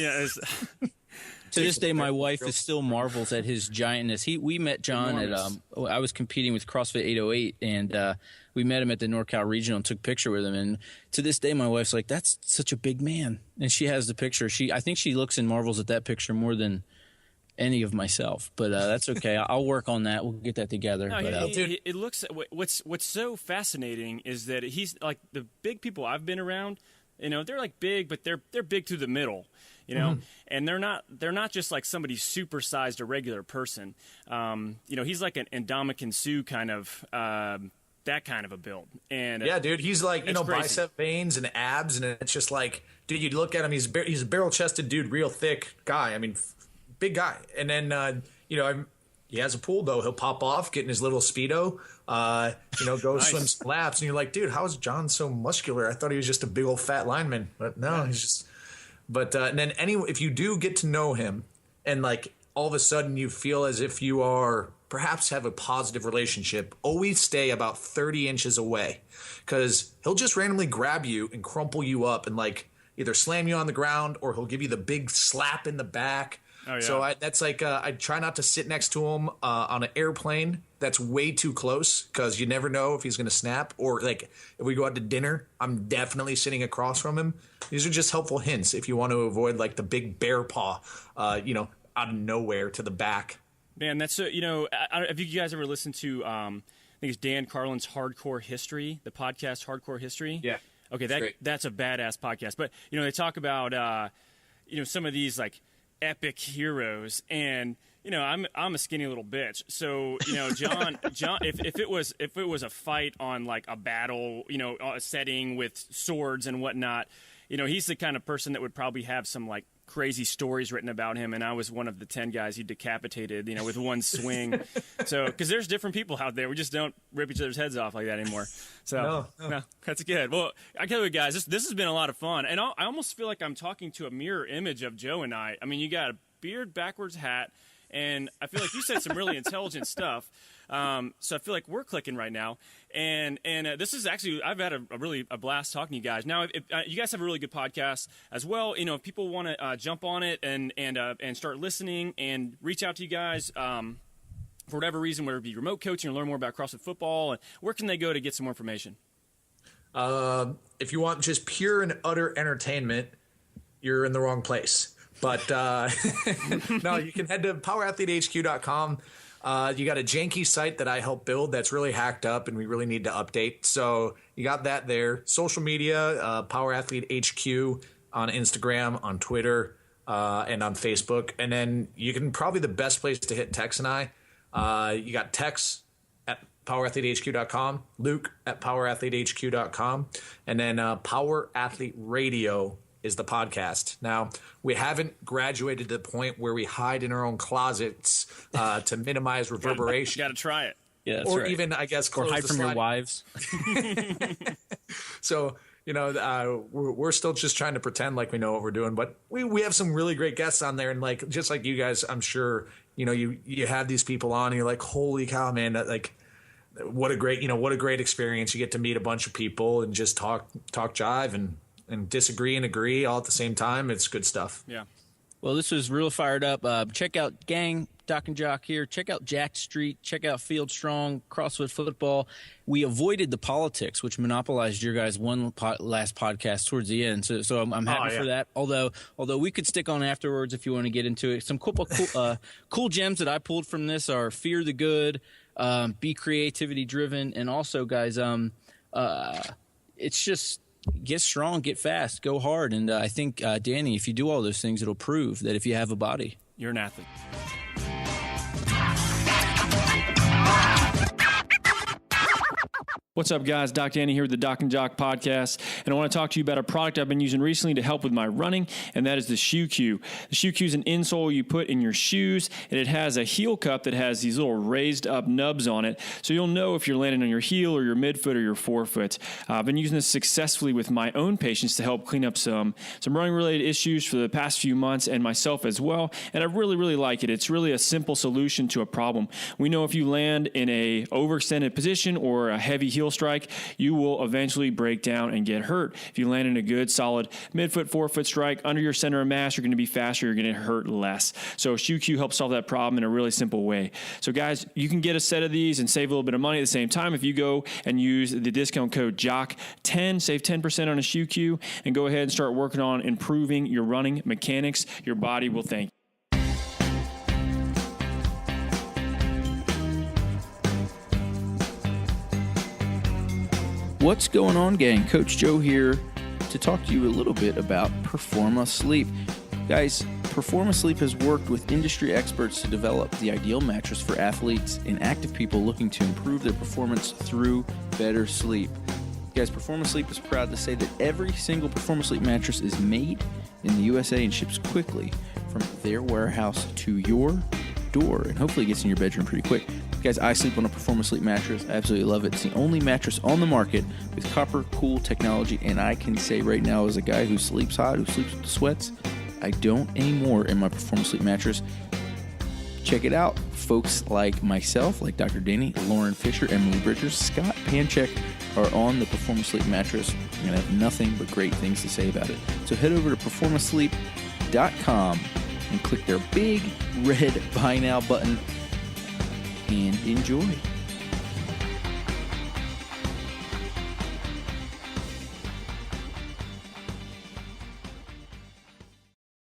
To this day, my wife is still marvels at his giantness. We met John at I was competing with CrossFit 808, and we met him at the NorCal Regional and took a picture with him. And to this day, my wife's like, "That's such a big man," and she has the picture. I think she looks and marvels at that picture more than any of myself, but that's okay. I'll work on that. We'll get that together. No, But, it looks what's so fascinating is that he's like the big people I've been around. You know, they're like big, but they're big through the middle. You know, and they're not just like somebody supersized, a regular person. You know, he's like an Ndamukong Suh kind of. That kind of a build. And yeah, dude, he's like, you know, crazy. bicep veins and abs, and it's just like, dude, you look at him, he's a barrel-chested dude, real thick guy. I mean, big guy. And then, you know, he has a pool, though. He'll pop off, get in his little Speedo, you know, go Nice. swim some laps. And you're like, dude, how is John so muscular? I thought he was just a big old fat lineman. But no, he's just... But and then if you do get to know him and, like, all of a sudden you feel as if you are... perhaps have a positive relationship, always stay about 30 inches away, because he'll just randomly grab you and crumple you up and like either slam you on the ground or he'll give you the big slap in the back. Oh, yeah. So that's like I try not to sit next to him on an airplane that's way too close, because you never know if he's going to snap, or like if we go out to dinner, I'm definitely sitting across from him. These are just helpful hints if you want to avoid like the big bear paw, you know, out of nowhere to the back. Man, that's you know, have you guys ever listened to I think it's Dan Carlin's Hardcore History, the podcast Hardcore History? Yeah. Okay, that's a badass podcast. But you know, they talk about you know, some of these like epic heroes, and you know, I'm a skinny little bitch. So, you know, John if it was a fight on like a battle, you know, a setting with swords and whatnot, you know, he's the kind of person that would probably have some like crazy stories written about him, and I was one of the 10 guys he decapitated, you know, with one swing. So, because there's different people out there, we just don't rip each other's heads off like that anymore. So, no, that's good. Well, I tell you guys, this has been a lot of fun, and I almost feel like I'm talking to a mirror image of Joe and I. I mean, you got a beard, backwards hat, and I feel like you said some really intelligent stuff. So I feel like we're clicking right now, and this is actually, I've had a blast talking to you guys. Now, if you guys have a really good podcast as well, you know, if people want to jump on it and start listening and reach out to you guys for whatever reason, whether it be remote coaching or learn more about CrossFit Football, and where can they go to get some more information? If you want just pure and utter entertainment, you're in the wrong place. But no, you can head to powerathletehq.com. You got a janky site that I helped build that's really hacked up and we really need to update. So you got that there. Social media, Power Athlete HQ on Instagram, on Twitter, and on Facebook. And then you can probably the best place to hit Texs and I. You got Texs at powerathletehq.com, Luke at powerathletehq.com, and then Power Athlete Radio is the podcast. Now, we haven't graduated to the point where we hide in our own closets to minimize reverberation. Got to try it. yeah, that's Or right. even, I guess, or close hide the from your slide. wives. So, you know, we're still just trying to pretend like we know what we're doing, but we have some really great guests on there. And like, just like you guys, I'm sure, you know, you have these people on and you're like, holy cow, man, like what a great experience. You get to meet a bunch of people and just talk jive and disagree and agree all at the same time. It's good stuff. Yeah. Well, this was real fired up. Check out Gang, Doc and Jock here. Check out Jack Street. Check out Field Strong, CrossFit Football. We avoided the politics, which monopolized your guys' last podcast towards the end. So I'm happy for that. Although we could stick on afterwards if you want to get into it. Some cool gems that I pulled from this are fear the good, be creativity driven, and also, guys, it's just get strong, get fast, go hard. And I think, Danny, if you do all those things, it'll prove that if you have a body, You're an athlete. What's up, guys? Doc Danny here with the Doc and Jock podcast, and I want to talk to you about a product I've been using recently to help with my running, and that is the Shoe Cue. The Shoe Cue is an insole you put in your shoes, and it has a heel cup that has these little raised up nubs on it, so you'll know if you're landing on your heel or your midfoot or your forefoot. I've been using this successfully with my own patients to help clean up some running-related issues for the past few months, and myself as well, and I really, really like it. It's really a simple solution to a problem. We know if you land in a overextended position or a heavy heel strike, you will eventually break down and get hurt. If you land in a good, solid midfoot, forefoot strike under your center of mass, you're going to be faster, you're going to hurt less. So Shoe Cue helps solve that problem in a really simple way. So guys, you can get a set of these and save a little bit of money at the same time if you go and use the discount code JOCK10, save 10% on a Shoe Cue, and go ahead and start working on improving your running mechanics. Your body will thank you. What's going on, gang? Coach Joe here to talk to you a little bit about Performa Sleep. Guys, Performa Sleep has worked with industry experts to develop the ideal mattress for athletes and active people looking to improve their performance through better sleep. Guys, Performa Sleep is proud to say that every single Performa Sleep mattress is made in the USA and ships quickly from their warehouse to your door, and hopefully gets in your bedroom pretty quick. Guys, I sleep on a Performa Sleep mattress. I absolutely love it. It's the only mattress on the market with copper cool technology, and I can say right now, as a guy who sleeps hot, who sleeps with the sweats, I don't anymore in my Performa Sleep mattress. Check it out. Folks like myself, like Dr. Danny, Lauren Fisher, Emily Bridgers, Scott Panchek are on the Performa Sleep mattress, and I have nothing but great things to say about it. So head over to performasleep.com and click their big red Buy Now button and enjoy.